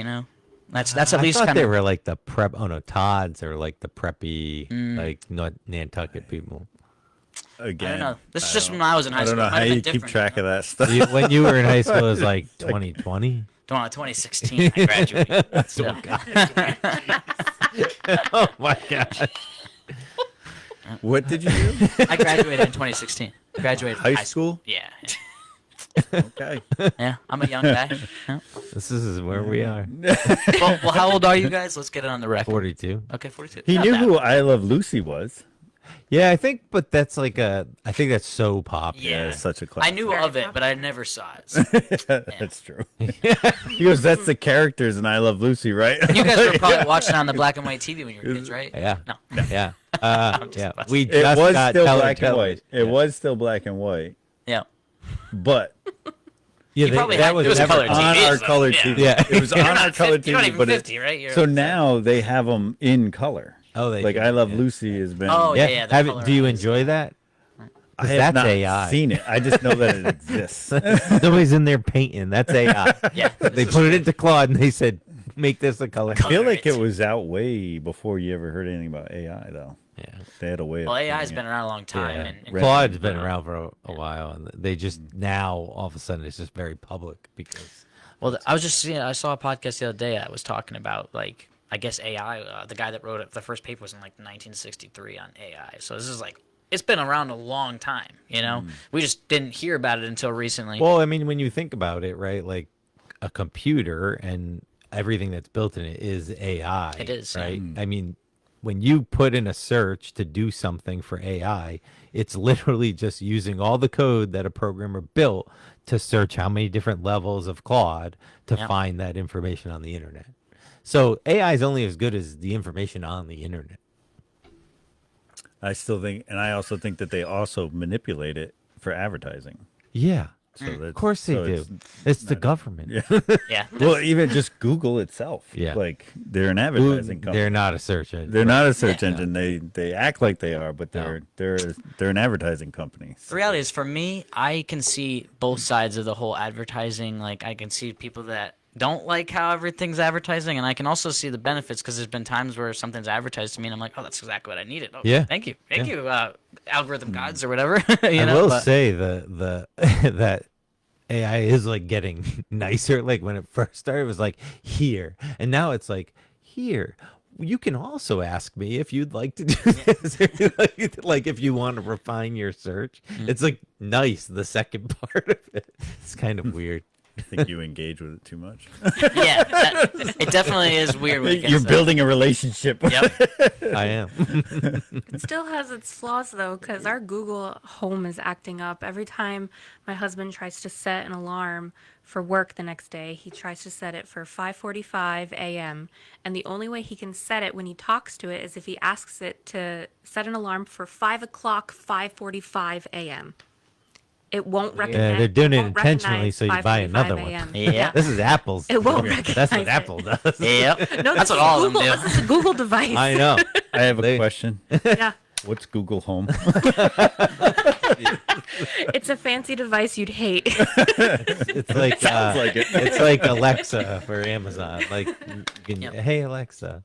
That's at least
I thought
kind
they
of.
were like the prep. Oh no, Todd's are like the preppy, like not Nantucket people.
Again,
I don't know. This is just when I was in high
I don't
school.
know
It might
how
have been
you keep
different,
track of that stuff.
When you were in high school, it was like 2020.
2016, I graduated. So.
Oh my god!
What did you do?
I graduated in 2016. Graduated from
High school?
Yeah.
Okay.
Yeah, I'm a young guy. Yeah.
This is where we are.
Well, how old are you guys? Let's get it on the record.
42.
Okay, 42.
He
Not
knew
bad.
who I Love Lucy was.
Yeah, I think, but that's like I think that's so popular.
Yeah.
It's such a
I
classic.
knew of it, but I never saw it. So.
That's true. He goes, that's the characters in I Love Lucy, right?
You guys were probably watching it on the black and white TV when you were kids, right?
Yeah.
No.
Yeah.
just
Yeah.
busting.
We
It
just
was
got
still
color
black and white.
television.
It
Yeah.
was still black and white.
Yeah.
But
Yeah,
You probably
that
had-
was
it was
never
color
on
TVs,
our
though.
color
Yeah.
TV.
Yeah.
It was on
You're
our
not
color
50, you're not
TV.
even
But
50, right? You're
so
7.
now they have them in color.
Oh, they
Like
do,
I Love
yeah.
Lucy has been.
Oh,
Yeah.
yeah, the
Do you
colorized.
enjoy that?
I have
that's
not
AI.
seen it. I just know that it exists.
Nobody's in there painting. That's AI.
Yeah.
They put it into Claude and they said, "Make this a color."
I feel like
Right.
it was out way before you ever heard anything about AI, though.
Yeah.
They had a way of.
Well, AI has
doing
been
it.
around a long time.
Yeah.
And
Claude's been around for a while, and they just now all of a sudden it's just very public because
Well, I was just seeing. I saw a podcast the other day that was talking about like I guess AI. The guy that wrote it, the first paper was in like 1963 on AI. So this is like it's been around a long time. We just didn't hear about it until recently.
Well, I mean, when you think about it, right? Like a computer and everything that's built in it is AI.
It is, yeah.
right? I mean, when you put in a search to do something for AI, it's literally just using all the code that a programmer built to search how many different levels of Claude to
Yeah.
find that information on the internet. So AI is only as good as the information on the internet.
I still think, and I also think that they also manipulate it for advertising.
Yeah.
So that's,
Of course they do. It's the government.
Yeah.
Yeah.
Well, even just Google itself.
Yeah.
Like they're an advertising company.
They're not a search engine.
They're not a search engine. They act like they are, but they're an advertising company.
The reality is, for me, I can see both sides of the whole advertising. Like, I can see people that don't like how everything's advertising, and I can also see the benefits because there's been times where something's advertised to me, and I'm like, oh, that's exactly what I needed. Oh,
Yeah.
Thank you, algorithm
Mm.
gods or whatever.
I will say the that AI is like getting nicer. Like when it first started, it was like here, and now it's like here. You can also ask me if you'd like to do this, like if you want to refine your search. It's like nice. The second part of it, it's kind of weird.
I think you engage with it too much.
Yeah, it definitely is weird. When it gets
You're
to that.
building a relationship.
Yep.
I am.
It still has its flaws though, because our Google Home is acting up. Every time my husband tries to set an alarm for work the next day, he tries to set it for 5:45 a.m. And the only way he can set it when he talks to it is if he asks it to set an alarm for 5 o'clock, 5:45 a.m. It won't recognize.
they're doing it
won't
intentionally
recognize
so you buy
5:45
another one.
a.m.
Yeah.
This is Apple's.
It won't
That's
recognize
what
it.
Apple does.
Yep.
No,
That's
this
what
is
all of them
Google.
do.
This is a Google device.
I know.
I have a
They-
question.
Yeah.
What's Google Home?
It's a fancy device you'd hate.
It's like
like it.
It's like Alexa for Amazon. Like, you can,
Yep.
hey Alexa,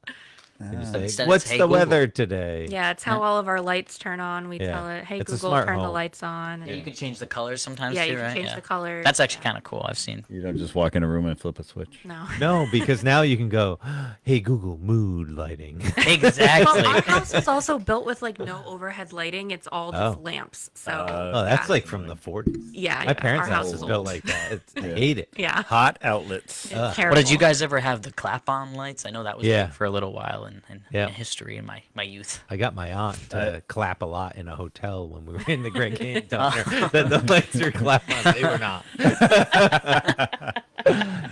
can you say,
Instead it's,
what's
"Hey,
the
Google."
weather today?
Yeah, it's how all of our lights turn on. We
Yeah.
tell it, hey,
It's a
Google,
smart
turn the
home.
lights on. And
Yeah, you can change the colors sometimes
yeah,
too,
you can
right?
change
Yeah.
the color.
That's actually kind of cool. I've seen.
You don't just walk in a room and flip a switch.
No.
No, because now you can go, hey Google, mood lighting.
Exactly.
Well, our house is also built with like no overhead lighting. It's all just
Oh.
lamps. So
Oh, that's
yeah.
like from the 40s.
Yeah,
My parents'
our
house is built like that. I hate it.
Yeah.
Hot outlets.
It's
But
terrible.
did you guys ever have the clap-on lights? I know that was
Yeah.
big for a little while in
Yeah.
history in my youth.
I got my aunt to clap a lot in a hotel when we were in the Grand Canyon. The lights were clap on. They were not.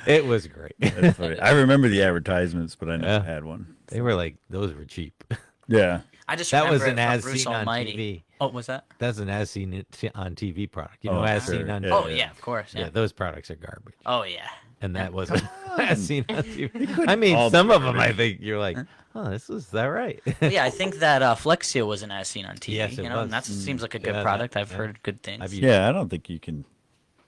It was great.
That's funny. I remember the advertisements, but I never
Yeah.
had one.
They were like, those were cheap.
Yeah.
I just
That
remember
was
it
an
from
as
Bruce
seen on
Almighty.
TV.
Oh, was that?
That's an as seen on TV product. You know,
Oh,
as
sure.
seen on
Yeah.
Oh yeah, of course.
Yeah,
Yeah.
those products are garbage.
Oh yeah.
And that wasn't as seen on TV. I
all
mean,
be
some of them,
garbage.
I think you're like, oh, this was that right?
But yeah, I think that Flexio was an as seen on TV.
Yes, it
you know,
was.
and that seems like a good
Yeah,
product.
that-
I've
yeah.
heard good things.
I've used-
Yeah, I don't think you can.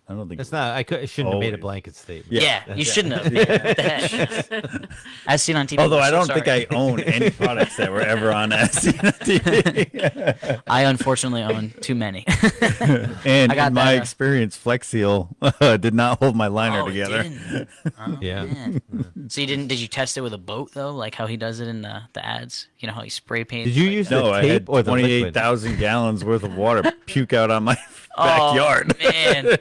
I don't think
It's not. I shouldn't have made a
Always.
blanket statement.
yeah, you shouldn't have. What the heck? As seen on TV.
Although
I'm
I
so
don't
sorry.
think I own any products that were ever on TV.
I unfortunately own too many.
And
I got
in my
that,
experience, Flex Seal did not hold my liner
Oh, it
together.
didn't. Oh,
Yeah.
man. So you didn't? Did you test it with a boat though, like how he does it in the ads? You know how he spray paints.
Did you
like
use
that?
the
No, I
tape
had
or the liquid?
28,000 gallons worth of water puke out on my backyard.
Oh, man.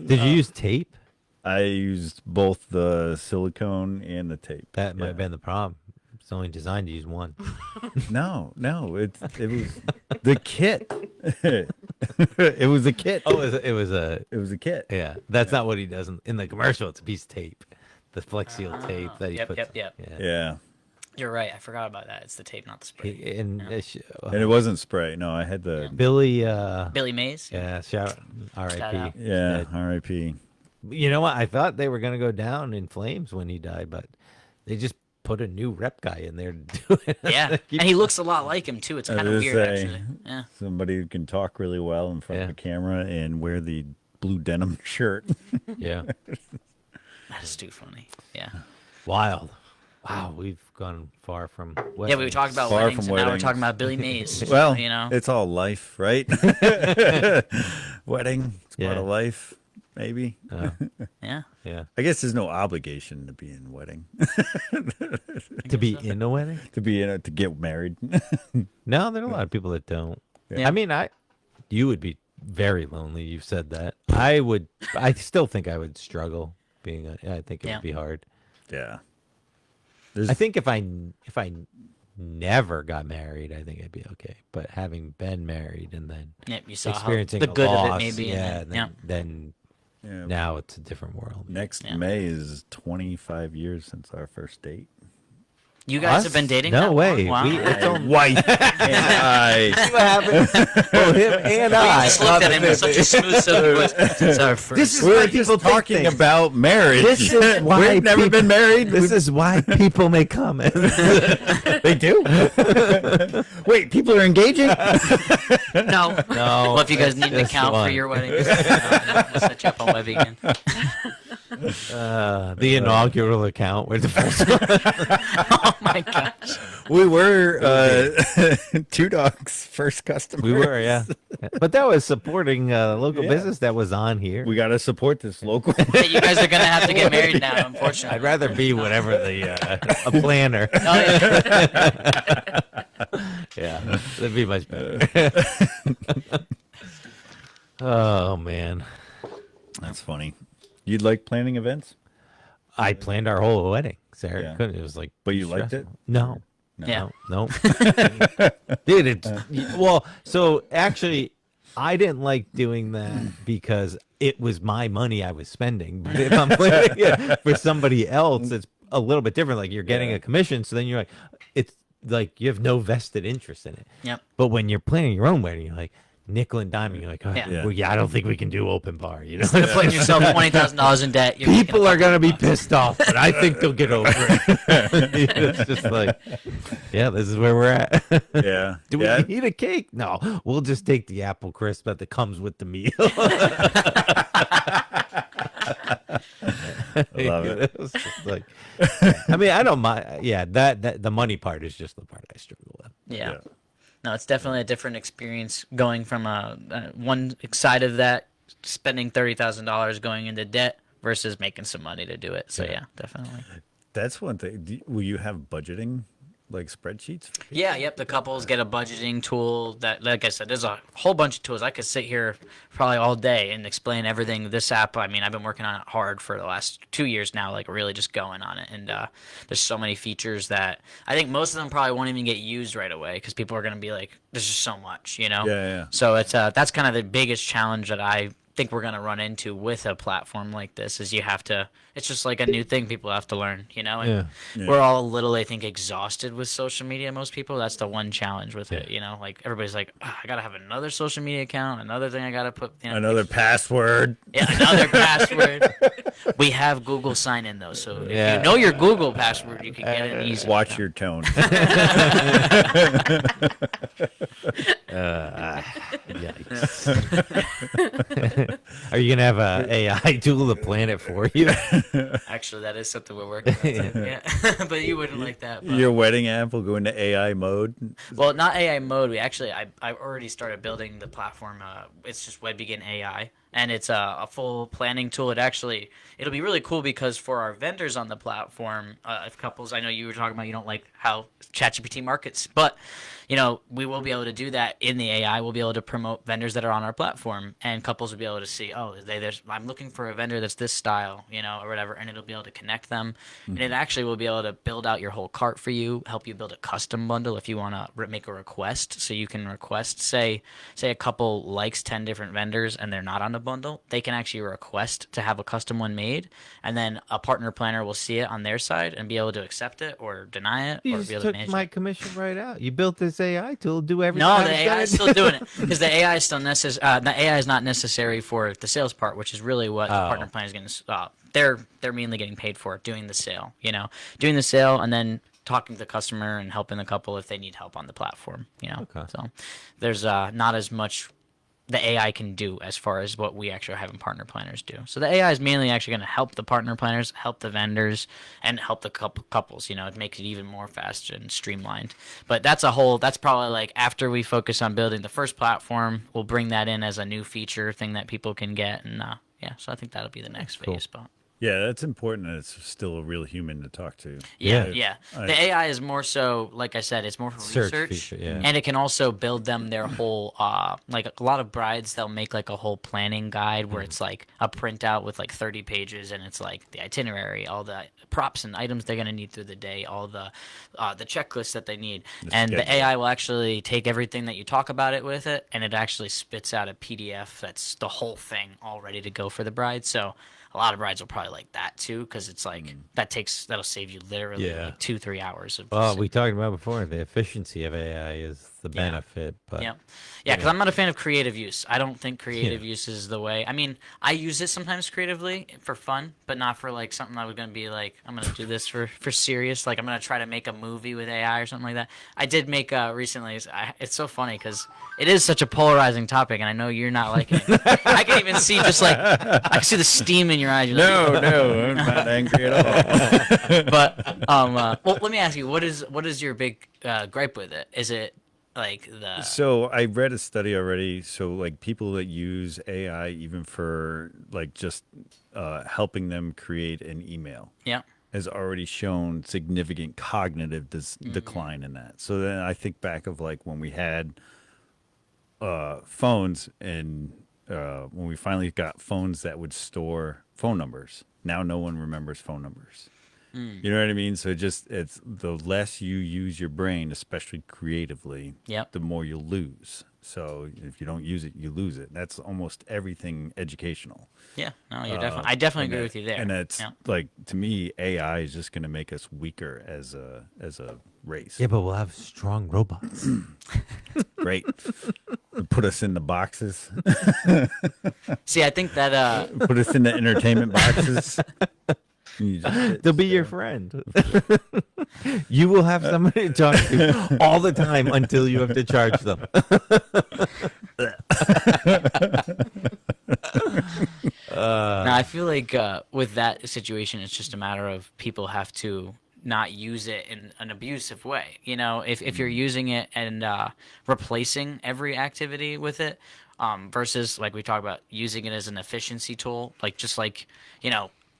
Did you use tape?
I used both the silicone and the tape.
That might
Yeah.
have been the problem. It's only designed to use one.
No, it was the kit. It was a kit.
Oh, it was a
It was a kit.
yeah. That's not what he does in the commercial. It's a piece of tape, the Flex Seal tape that he
Yep,
puts.
yep, yep.
Yeah.
Yeah.
You're right. I forgot about that. It's the tape, not the spray.
And
And it wasn't spray. No, I had the
Billy.
Billy Mays.
Yeah. Shout
Shout out.
R.I.P.
yeah,
Dead.
R.I.P.
You know what? I thought they were gonna go down in flames when he died, but they just put a new rep guy in there to do it.
Yeah, and he looks a lot like him too. It's
I
kind of
was
weird,
say,
actually. Yeah.
Somebody who can talk really well in front of
Yeah.
a camera and wear the blue denim shirt.
Yeah.
That is too funny. Yeah.
Wild. Wow, we've gone far from.
Yeah, we were
weddings.
talking about
Far
weddings,
from
and now we're
weddings.
talking about Billy Mays.
Well,
you know.
it's all life, right? Wedding, it's part
Yeah.
of life, maybe.
Yeah.
Yeah.
I guess there's no obligation to be in a wedding,
To be in a wedding?
to be in a, to get married.
No, there are a lot of people that don't.
Yeah.
I mean, you would be very lonely. You've said that. I still think I would struggle being. I think it
Yeah.
would be hard.
Yeah.
I think if I never got married, I think I'd be okay. But having been married and then
Yep, you saw how
experiencing
the
a
good
loss,
of it, maybe.
yeah,
and then,
then
Yeah.
now it's a different world.
Next
Yeah.
May is 25 years since our first date.
You guys
Us?
have been dating?
No
that
way.
long? Wow.
It's only
White eyes.
See what happens? Well, him and
Well, you
I.
just looked at him with such a smooth silky voice. It's our first.
This is
We're
why
just
people think
talking
things.
about marriage.
This is why
We've never
people-
been married.
This is why people make comments.
They do. Wait, people are engaging.
No.
No.
Well, if you guys need an
just
account for
one.
your wedding, we'll set you up on WedBegin.
The inaugural account with the first one.
Oh my gosh.
We were Two Dogs' first customer.
We were, yeah. But that was supporting a local
Yeah.
business that was on here.
We got to support this local.
Hey, you guys are gonna have to get married now, unfortunately.
I'd rather be whatever the a planner.
Oh, yeah.
Yeah, that'd be much better. Oh man,
That's funny. You'd like planning events,
I planned our whole wedding, Sarah.
Yeah.
Couldn't. It was like,
but you liked it?
stressful. No,
Yeah.
no, dude. Well, so actually, I didn't like doing that because it was my money I was spending. But if I'm planning it for somebody else, it's a little bit different. Like you're getting
Yeah.
a commission, so then you're like, it's like you have no vested interest in it.
Yep.
But when you're planning your own wedding, you're like nickel and diming. You're like, oh,
Yeah.
well, yeah, I don't think we can do open bar. You know,
You're putting yourself $20,000 in debt. You're making
people
a
are gonna be
couple
pissed off, but I think they'll get over it. It's just like, yeah, this is where we're at.
Yeah.
Do we
yeah.
need a cake? No, we'll just take the apple crisp that comes with the meal.
I love it.
It was just like, I mean, I don't mind. Yeah, that the money part is just the part I struggle with.
Yeah.
Yeah.
No, it's definitely a different experience going from one side of that, spending $30,000 going into debt versus making some money to do it. So yeah, definitely.
That's one thing. Will you have budgeting, like spreadsheets? For people?
Yeah, yep. The couples get a budgeting tool that, like I said, there's a whole bunch of tools. I could sit here probably all day and explain everything. This app, I mean, I've been working on it hard for the last 2 years now, like really just going on it. And there's so many features that I think most of them probably won't even get used right away because people are going to be like, there's just so much, you know?
Yeah, yeah.
So it's that's kind of the biggest challenge that I think we're going to run into with a platform like this is you have to, it's just like a new thing people have to learn, you know? And
Yeah.
we're all a little, I think, exhausted with social media. Most people, that's the one challenge with it, you know? Like everybody's like, "Ugh, I got to have another social media account, another thing I got to put, you know,
Another password.
yeah, another password. We have Google sign in though. So if
Yeah.
you know your Google password, you can get it easy.
Watch your tone.
Yikes. Are you gonna have a AI tool to plan it for you?
Actually, that is something we're working on. Yeah. But you wouldn't like that. But.
Your wedding app will go into AI mode.
Well, not AI mode. We actually, I already started building the platform. It's just WedBegin AI, and it's a full planning tool. It'll be really cool because for our vendors on the platform, if couples, I know you were talking about you don't like how ChatGPT markets, but you know we will be able to do that in the AI. We'll be able to promote vendors that are on our platform, and couples will be able to see, oh, I'm looking for a vendor that's this style, you know, or whatever, and it'll be able to connect them, and it actually will be able to build out your whole cart for you, help you build a custom bundle if you want to make a request. So you can request, say a couple likes 10 different vendors and they're not on the bundle, they can actually request to have a custom one made, and then a partner planner will see it on their side and be able to accept it or deny it
You
or
just
be able to
took
manage
my
it.
commission right out. You built this AI tool to do everything.
No,
I
the
was
AI
gonna
is
do.
still doing it because the AI is still necessary. The AI is not necessary for the sales part, which is really what the partner plan is going to. They're mainly getting paid for doing the sale. You know, doing the sale and then talking to the customer and helping the couple if they need help on the platform. You know,
Okay.
so there's not as much the AI can do as far as what we actually are having partner planners do. So the AI is mainly actually going to help the partner planners, help the vendors, and help the couples. You know, it makes it even more fast and streamlined. But that's probably like after we focus on building the first platform, we'll bring that in as a new feature thing that people can get. And yeah, so I think that'll be the next phase. But
Yeah, that's important. And it's still a real human to talk to.
yeah,
Yeah.
yeah.
I-
The AI is more so, like I said, it's more for
Search
research,
feature, yeah.
and it can also build them their whole. Like a lot of brides, they'll make like a whole planning guide where it's like a printout with like 30 pages, and it's like the itinerary, all the props and items they're gonna need through the day, all the checklists that they need, and the
schedule.
AI will actually take everything that you talk about it with it, and it actually spits out a PDF that's the whole thing all ready to go for the bride. So a lot of brides will probably like that too, because it's like that'll save you literally
Yeah.
like 2-3 hours of.
Well,
just-
we talked about before, the efficiency of AI is the
Yeah.
benefit, but
Yep. Yeah, because I'm not a fan of creative use. I don't think creative
Yeah.
use is the way. I mean, I use it sometimes creatively for fun, but not for like something I was gonna be like, I'm gonna do this for serious. Like I'm gonna try to make a movie with AI or something like that. I did make recently. It's so funny because it is such a polarizing topic, and I know you're not liking it. I can even see just like I can see the steam in your eyes. You're like,
No, I'm not angry at all.
but well, let me ask you, what is your big gripe with it? Is it like the
So I read a study already. So like people that use AI even for like just helping them create an email
yeah?
has already shown significant cognitive
Mm-hmm.
decline in that. So then I think back of like when we had phones and when we finally got phones that would store phone numbers. Now no one remembers phone numbers. You know what I mean? So it's the less you use your brain, especially creatively,
Yep.
the more you'll lose. So if you don't use it, you lose it. That's almost everything educational.
Yeah, no, you're definitely. I definitely agree with you there.
And that's
yeah.
like to me, AI is just going to make us weaker as a race.
yeah, but we'll have strong robots.
Great. Put us in the boxes.
See, I think that
Put us in the entertainment boxes. You just-
They'll be your friend. You will have somebody to talk to all the time until you have to charge them.
no, I feel like with that situation, it's just a matter of people have to not use it in an abusive way. You know, if you're using it and replacing every activity with it, versus like we talked about using it as an efficiency tool, like just like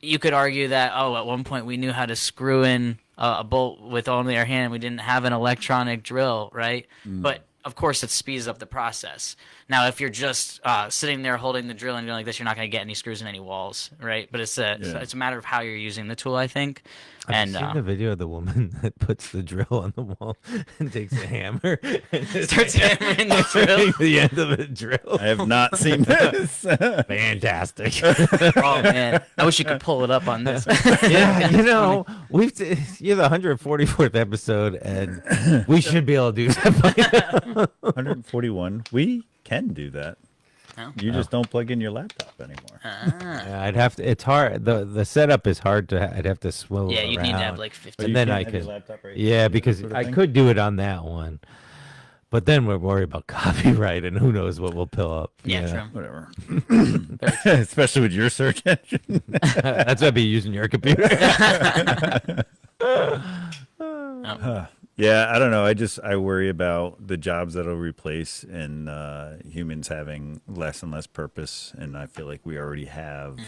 you could argue that at one point we knew how to screw in a bolt with only our hand. We didn't have an electronic drill, right? But of course, it speeds up the process. Now, if you're just sitting there holding the drill and doing like this, you're not going to get any screws in any walls, right? But it's a matter of how you're using the tool, I think.
I've seen the video of the woman that puts the drill on the wall and takes a hammer and
starts hammering the drill.
the end of a drill.
I have not seen this.
Fantastic.
Oh man, I wish you could pull it up on this.
Yeah, you're the 144th episode, and we should be able to do that.
141. We can do that.
No?
You just don't plug in your laptop anymore.
Yeah, I'd have to. It's hard. The setup is hard to. I'd have to swivel.
Yeah, you need to have
around.
like
Oh,
50.
And
you
then
can't
I
have your
could.
laptop right
Yeah,
here,
because
sort of
I
thing?
could do it on that one, but then we're worried about copyright and who knows what we'll pull up.
Yeah, true.
Whatever. Especially with your search engine.
That's why I'd be using your computer.
Yeah, I don't know. I worry about the jobs that'll replace and humans having less and less purpose. And I feel like we already have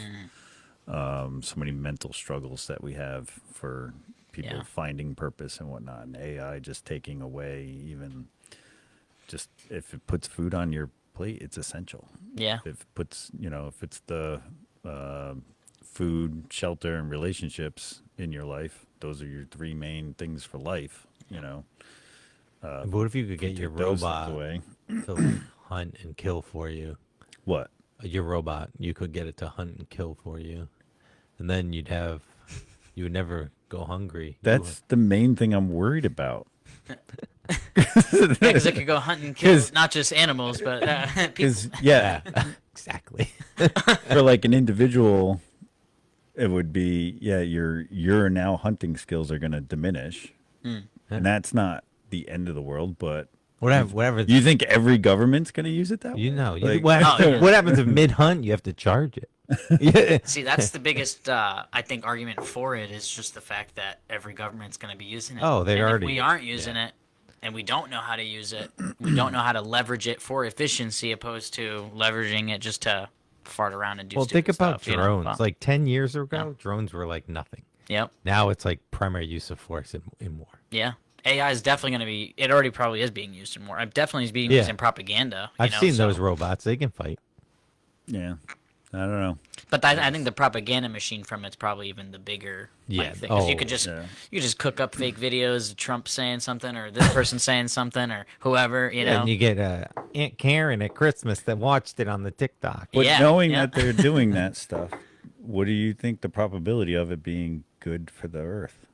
so many mental struggles that we have for people
Yeah.
finding purpose and whatnot. And AI just taking away even just if it puts food on your plate, it's essential.
Yeah.
If it puts, if it's the food, shelter, and relationships in your life, those are your three main things for life.
But what if you could get your
Take those things
robot
away.
to like, hunt and kill for you?
What?
Your robot, you could get it to hunt and kill for you, and then you would never go hungry.
That's the main thing I'm worried about.
Because it could go hunt and kill not just animals, but people.
Because yeah,
Exactly.
for like an individual, it would be your now hunting skills are going to diminish, and that's not the end of the world. But
Whatever.
you think every government's going to use it that way? Like-
what
yeah.
happens if mid hunt you have to charge it? Yeah.
See, that's the biggest, I think, argument for it is just the fact that every government's going to be using it.
Oh, they
and if
already-
we aren't using it, and we don't know how to use it. We don't know how to leverage it for efficiency, opposed to leveraging it just to fart around and do.
Well, think
stupid
about
stuff,
drones.
Well,
Like 10 years ago, drones were like nothing.
yep,
Now it's like primary use of force in war.
yeah. AI is definitely going to be. It already probably is being used in more. It definitely is being
Yeah.
used in propaganda.
I've seen those robots. They can fight.
Yeah, I don't know.
But I think the propaganda machine from it's probably even the bigger
Yeah,
thing. 'Cause you
oh,
could just
yeah.
cook up fake videos of Trump saying something or this person saying something or whoever, you know.
And you get Aunt Karen at Christmas that watched it on the TikTok.
But
Yeah,
knowing
yeah.
that they're doing that stuff, what do you think the probability of it being good for the Earth?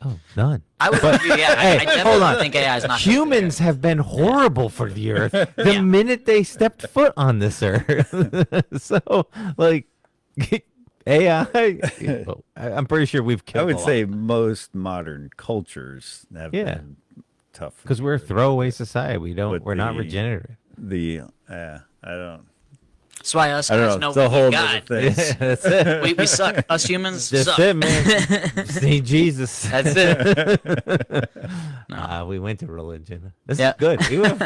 Oh, none.
I would, yeah,
Hey,
I definitely
hold on.
think AI is not good for
Humans
the Earth.
have been horrible for the Earth the
Yeah.
minute they stepped foot on this Earth. So, like, AI, I'm pretty sure we've
I
killed
would
a lot.
say most modern cultures have
Yeah.
been tough.
Because we're a throwaway society. We're not
the-
regenerative.
I don't.
That's why us
I
guys
don't know.
know
It's a
what
whole
we
other
got.
thing.
That's it.
We suck. Us humans
That's
suck.
it, man. See Jesus.
That's it.
We went to religion. This
Yeah.
is good. We went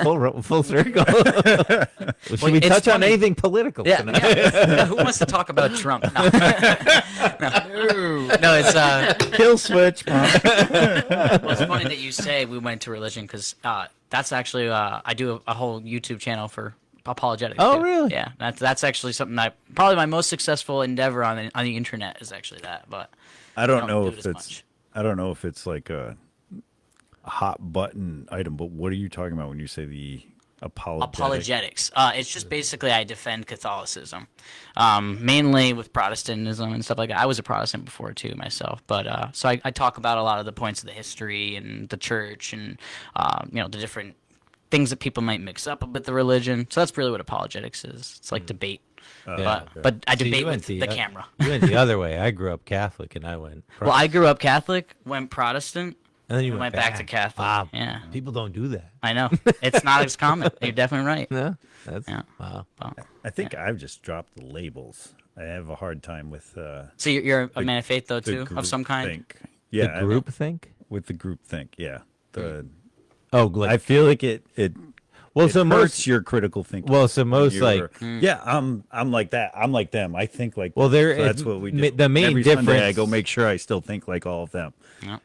full circle. Should we
it's
touch on
funny.
anything political
Yeah,
tonight?
yeah. Who wants to talk about Trump? No, no it's
Kill switch.
well, it's funny that you say we went to religion because that's actually I do a whole YouTube channel for apologetics.
Oh,
too.
really?
Yeah, that's actually something probably my most successful endeavor on the internet is actually that. But
I don't
don't
know
do
if
it as
it's.
much.
I don't know if it's like a hot button item. But what are you talking about when you say the
apologetics. It's just basically I defend Catholicism, mainly with Protestantism and stuff like that. I was a Protestant before too myself, but so I talk about a lot of the points of the history and the church and the different things that people might mix up with the religion. So that's really what apologetics is. It's like debate. But I
See,
debate
you
with
went
the camera.
You went the other way. I grew up Catholic, and I went.
Well, I grew up Catholic, went Protestant,
and then you
and
went
back to Catholic.
Wow.
Yeah,
People don't do that.
I know. It's not as common. You're definitely right.
No, that's
Yeah.
wow.
Well,
I think I've just dropped the labels. I have a hard time with
so you're a man of faith though
the
too, of some kind.
groupthink. Yeah,
The group think.
with the group think. Yeah, the
Oh, like
I feel like it
well,
it
so
hurts
most
your critical thinking.
well, so
when
most
you're,
like
yeah, I'm like that. I'm like them. I think like
Well,
them.
there
So
is-
that's what we do.
the main
Every Sunday I
difference-
go make sure I still think like all of them.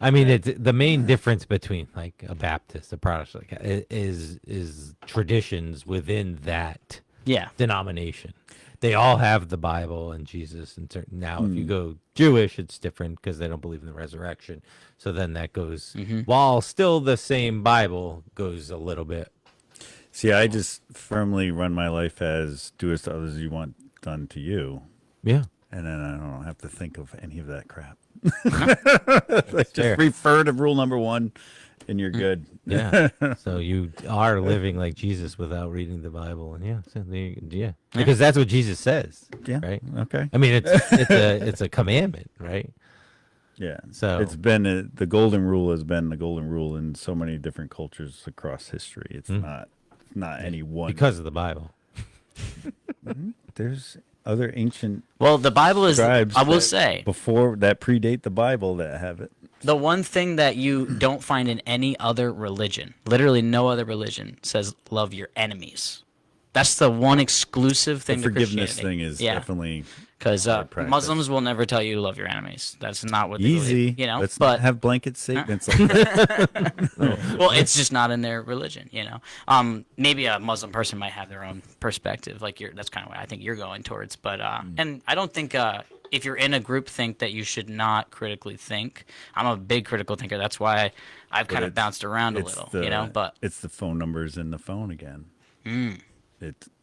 I mean, it's the main difference between like a Baptist, a Protestant, is traditions within that
Yeah.
denomination. They all have the Bible and Jesus and certain. Now, if you go Jewish, it's different because they don't believe in the resurrection. So then that goes while still the same Bible goes a little bit.
See, I just firmly run my life as do as to others you want done to you,
Yeah,
and then I don't have to think of any of that crap.
fair.
Just refer to rule number 1, and you're good.
yeah. So you are living like Jesus without reading the Bible, and yeah, because that's what Jesus says.
Yeah.
Right.
Okay.
I mean, it's a commandment, right?
Yeah.
So-
it's been the golden rule has been the golden rule in so many different cultures across history. It's not any one.
Because of the Bible.
there's other ancient
Well, the Bible is,
tribes.
I will
that
say,
before that predate the Bible that have it.
the one thing that you don't find in any other religion, literally no other religion, says love your enemies. That's the one exclusive thing
The
to
forgiveness
Christianity.
thing is
yeah.
definitely
Because
practice.
Muslims will never tell you to love your enemies. That's not what they
easy.
believe,
Let's
but
not have blanket statements like that.
well, it's just not in their religion, Maybe a Muslim person might have their own perspective, like that's kind of what I think you're going towards. But and I don't think if you're in a group think that you should not critically think. I'm a big critical thinker. That's why I've kind of
it's-
bounced around a
It's
little, But
it's the phone numbers in the phone again.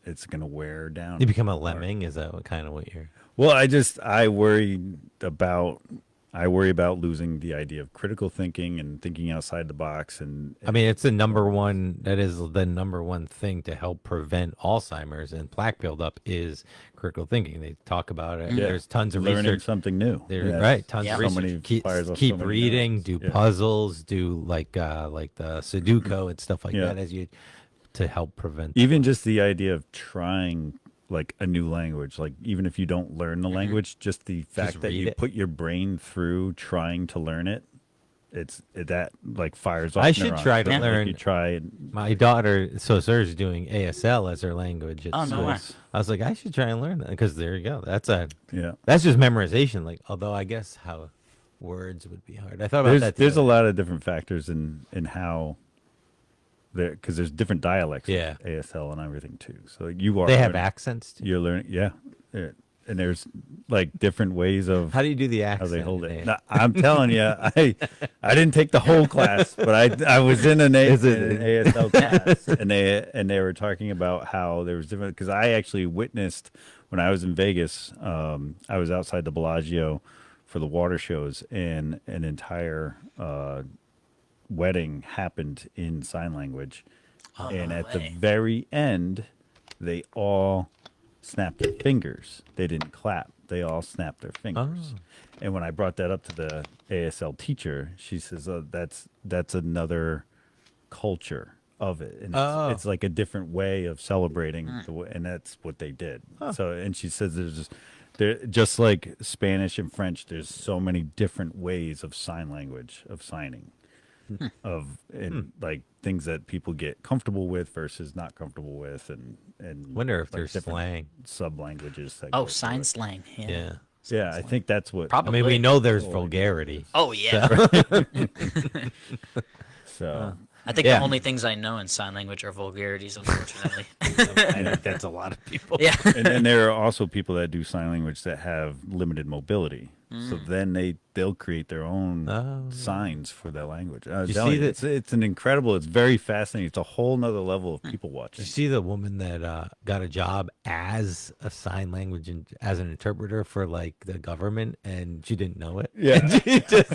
It's gonna wear down.
You become a lemming. Is that what you're?
Well, I worry about losing the idea of critical thinking and thinking outside the box. And
I mean, it's the number one. That is the number one thing to help prevent Alzheimer's and plaque buildup is critical thinking. They talk about it.
Yeah.
There's tons of
learning
research.
something new.
There, right? Tons
Yeah.
of
So
research.
many
keep
fires off
keep
so many
reading.
neurons.
Do
Yeah.
puzzles. Do like the Sudoku and stuff like
Yeah.
that as you to help prevent.
Even just the idea of trying like a new language, like even if you don't learn the language, just the fact that
read
you
it.
put your brain through trying to learn it, that like fires off.
I should
neurons.
try to
Like,
learn-
You try and
My daughter, so Sarah's doing ASL as her language at
Oh, no
school.
way.
I was like, I should try and learn that because there you go. That's
yeah.
just memorization. Like, although I guess how words would be hard. I thought about that.
There's a
too.
lot of different factors in how there because there's different dialects.
Yeah.
with ASL and everything too. So you are
They have
learning-
accents too.
You're learning. Yeah. and there's like different ways of
How do you do the
how
accent?
they hold it.
Nate?
No, I'm telling you, I didn't take the whole class, but I was in an ASL class, and they were talking about how there was different, because I actually witnessed when I was in Vegas. I was outside the Bellagio for the water shows, and an entire wedding happened in sign language, and at the very end, they all snapped their fingers. They didn't clap. They all snapped their fingers. And when I brought that up to the ASL teacher, she says, "Oh, that's another culture of it, and it's like a different way of celebrating, and that's what they did." So, and she says there just like Spanish and French. There's so many different ways of sign language of signing. And like things that people get comfortable with versus not comfortable with, and
Wonder if
like
there's
different
slang.
sub languages.
Oh, sign slang.
Yeah.
Yeah, I think that's what.
I
Probably.
mean, we know there's vulgarity.
Oh yeah.
So
I think
Yeah.
the only things I know in sign language are vulgarities, unfortunately.
I think that's a lot of people.
Yeah.
and then there are also people that do sign language that have limited mobility. So then they'll create their own signs for that language.
You see that-
it's an incredible. It's very fascinating. It's a whole nother level of people
You
watching.
see the woman that got a job as a sign language and as an interpreter for like the government, and she didn't know it.
Yeah.
She just,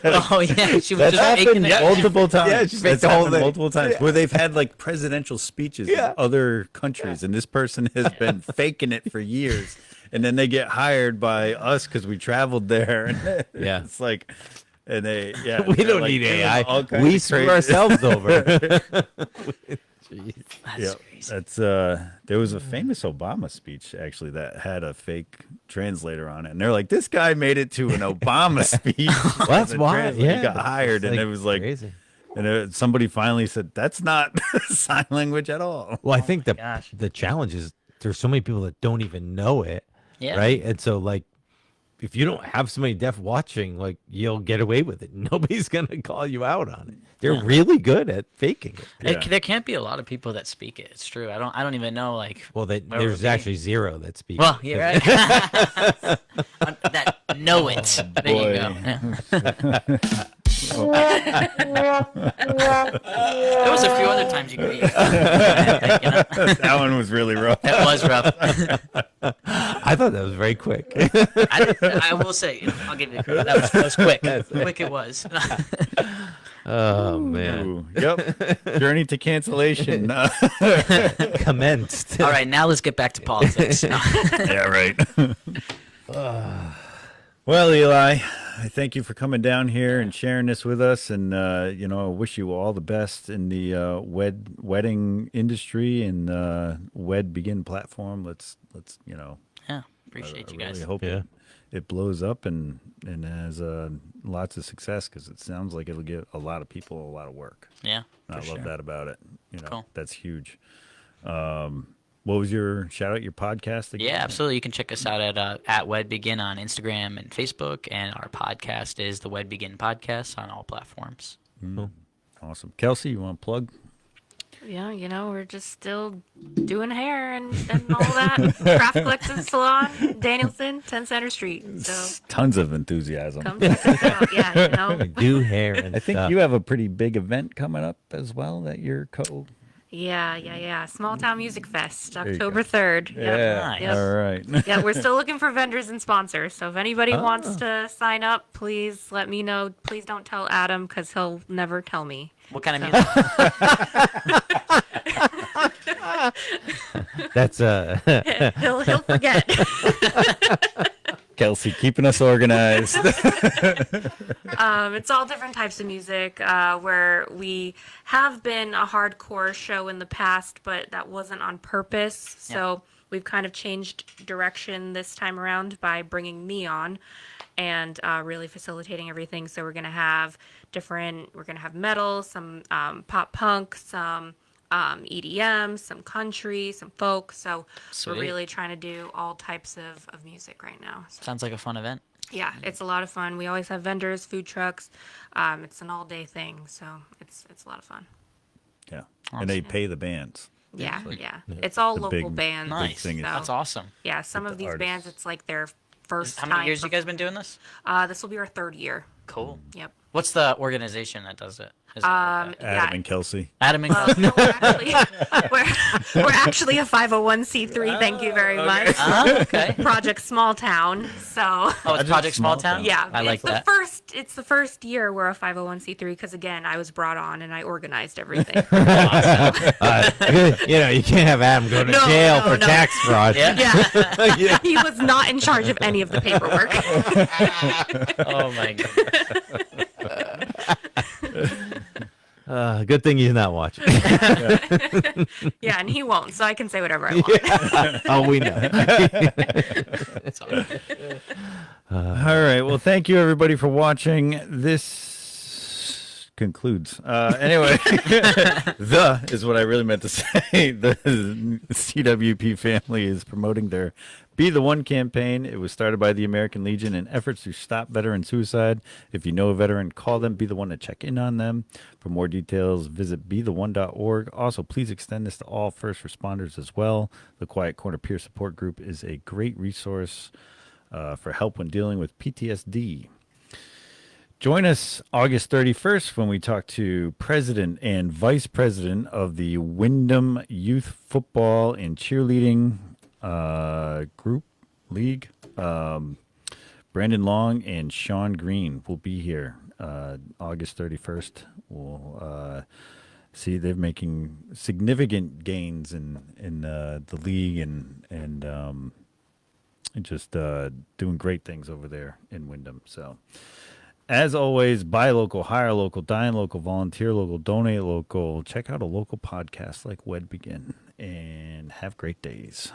Oh yeah. She was
That's
just making
happened
it.
multiple times.
Yeah, she
That's
faked the whole
happened
thing.
multiple times where they've had like presidential speeches
Yeah.
in other countries, and this person has been faking it for years, and then they get hired by us because we traveled there. And
Yeah.
it's like, and we
we don't need AI. We screw ourselves over.
That's
Yeah,
crazy.
that's there was a famous Obama speech actually that had a fake translator on it, and they're like, "This guy made it to an Obama speech."
Well, that's
as a
why.
translator.
Yeah,
he got hired,
it's
and it was like,
crazy.
and somebody finally said, "That's not sign language at all."
Well, I think
gosh.
the challenge is there's so many people that don't even know it,
Yeah.
right? And so like, if you don't have somebody deaf watching, like you'll get away with it. Nobody's gonna call you out on it. They're really good at faking it.
Yeah.
There can't be a lot of people that speak it. It's true. I don't even know like.
Well,
where would
there's
it be?
actually zero that speak.
Well, yeah, right. That know it. There you go. Yeah. There was a few other times you could use that. You know?
That one was really rough.
That was rough.
I thought that was very quick.
I will say, I'll give you credit. That was quick. Quick it was.
Oh man,
Ooh, yep. Journey to cancellation.
commenced.
All right, now let's get back to politics.
Yeah, right. Well, Eli, I thank you for coming down here and sharing this with us, and I wish you all the best in the wedding industry and WedBegin platform. Let's
Yeah, appreciate you guys.
really hope
Yeah.
it blows up and has lots of success, because it sounds like it'll give a lot of people a lot of work.
Yeah,
And I
for
love
sure.
that about it.
Cool.
That's huge. What was your shout out your podcast again?
Yeah, absolutely. You can check us out at WedBegin on Instagram and Facebook, and our podcast is the WedBegin Podcast on all platforms.
Awesome. Kelsey, you want to plug?
Yeah, we're just still doing hair and all that. Craft Collective Salon, Danielson, 10 Center Street. So
Tons of enthusiasm.
come check us out. Yeah,
We do hair and
I think
stuff.
you have a pretty big event coming up as well that you're
Yeah. Small Town Music Fest,
you
October 3rd.
Nice.
Yep.
All right.
Yeah, we're still looking for vendors and sponsors. So if anybody wants to sign up, please let me know. Please don't tell Adam because he'll never tell me.
What kind of music?
That's
He'll forget.
Kelsey, keeping us organized.
It's all different types of music. Where we have been a hardcore show in the past, but that wasn't on purpose. So we've kind of changed direction this time around by bringing me on and really facilitating everything. So we're gonna have metal, some pop punk, some EDM, some country, some folk. So
Sweet.
we're really trying to do all types of music right now. So,
Sounds like a fun event.
yeah, it's a lot of fun. We always have vendors, food trucks. It's an all day thing, so it's a lot of fun.
Yeah. And they
Awesome.
pay the bands.
Yeah, yeah. It's all
the
local
big-
bands.
Nice.
thing is-
That's awesome.
Yeah, some
With
of
the
these bands,
artists.
it's like their first
How
time.
many years you guys been doing this?
This will be our 3rd year.
Cool.
Yep.
What's the organization that does it? Is it
Yeah.
Adam and Kelsey.
Adam and
No, we're actually a 501c3. Thank you very much.
Oh, okay.
Project Small Town. So
Oh, it's Project Small Town?
yeah,
I like
it's
that.
It's the first year we're a 501c3 because again, I was brought on and I organized everything.
You can't have Adam go to
No,
jail
no,
for
no.
tax fraud.
Yeah, he was not in charge of any of the paperwork.
Oh, my God.
Good thing he's not watching.
Yeah, and he won't, so I can say whatever I want.
Oh, we know.
It's all right.
All right. Well, thank you everybody for watching. This concludes. Anyway, the is what I really meant to say. The CWP family is promoting their Be the One campaign. It was started by the American Legion in efforts to stop veteran suicide. If you know a veteran, call them. Be the one to check in on them. For more details, visit betheone.org. Also, please extend this to all first responders as well. The Quiet Corner Peer Support Group is a great resource for help when dealing with PTSD. Join us August 31st when we talk to President and Vice President of the Wyndham Youth Football and Cheerleading Group League. Brandon Long and Sean Green will be here August 31st. We'll see they're making significant gains in the league and just doing great things over there in Wyndham. So, as always, buy local, hire local, dine local, volunteer local, donate local. Check out a local podcast like WedBegin, and have great days.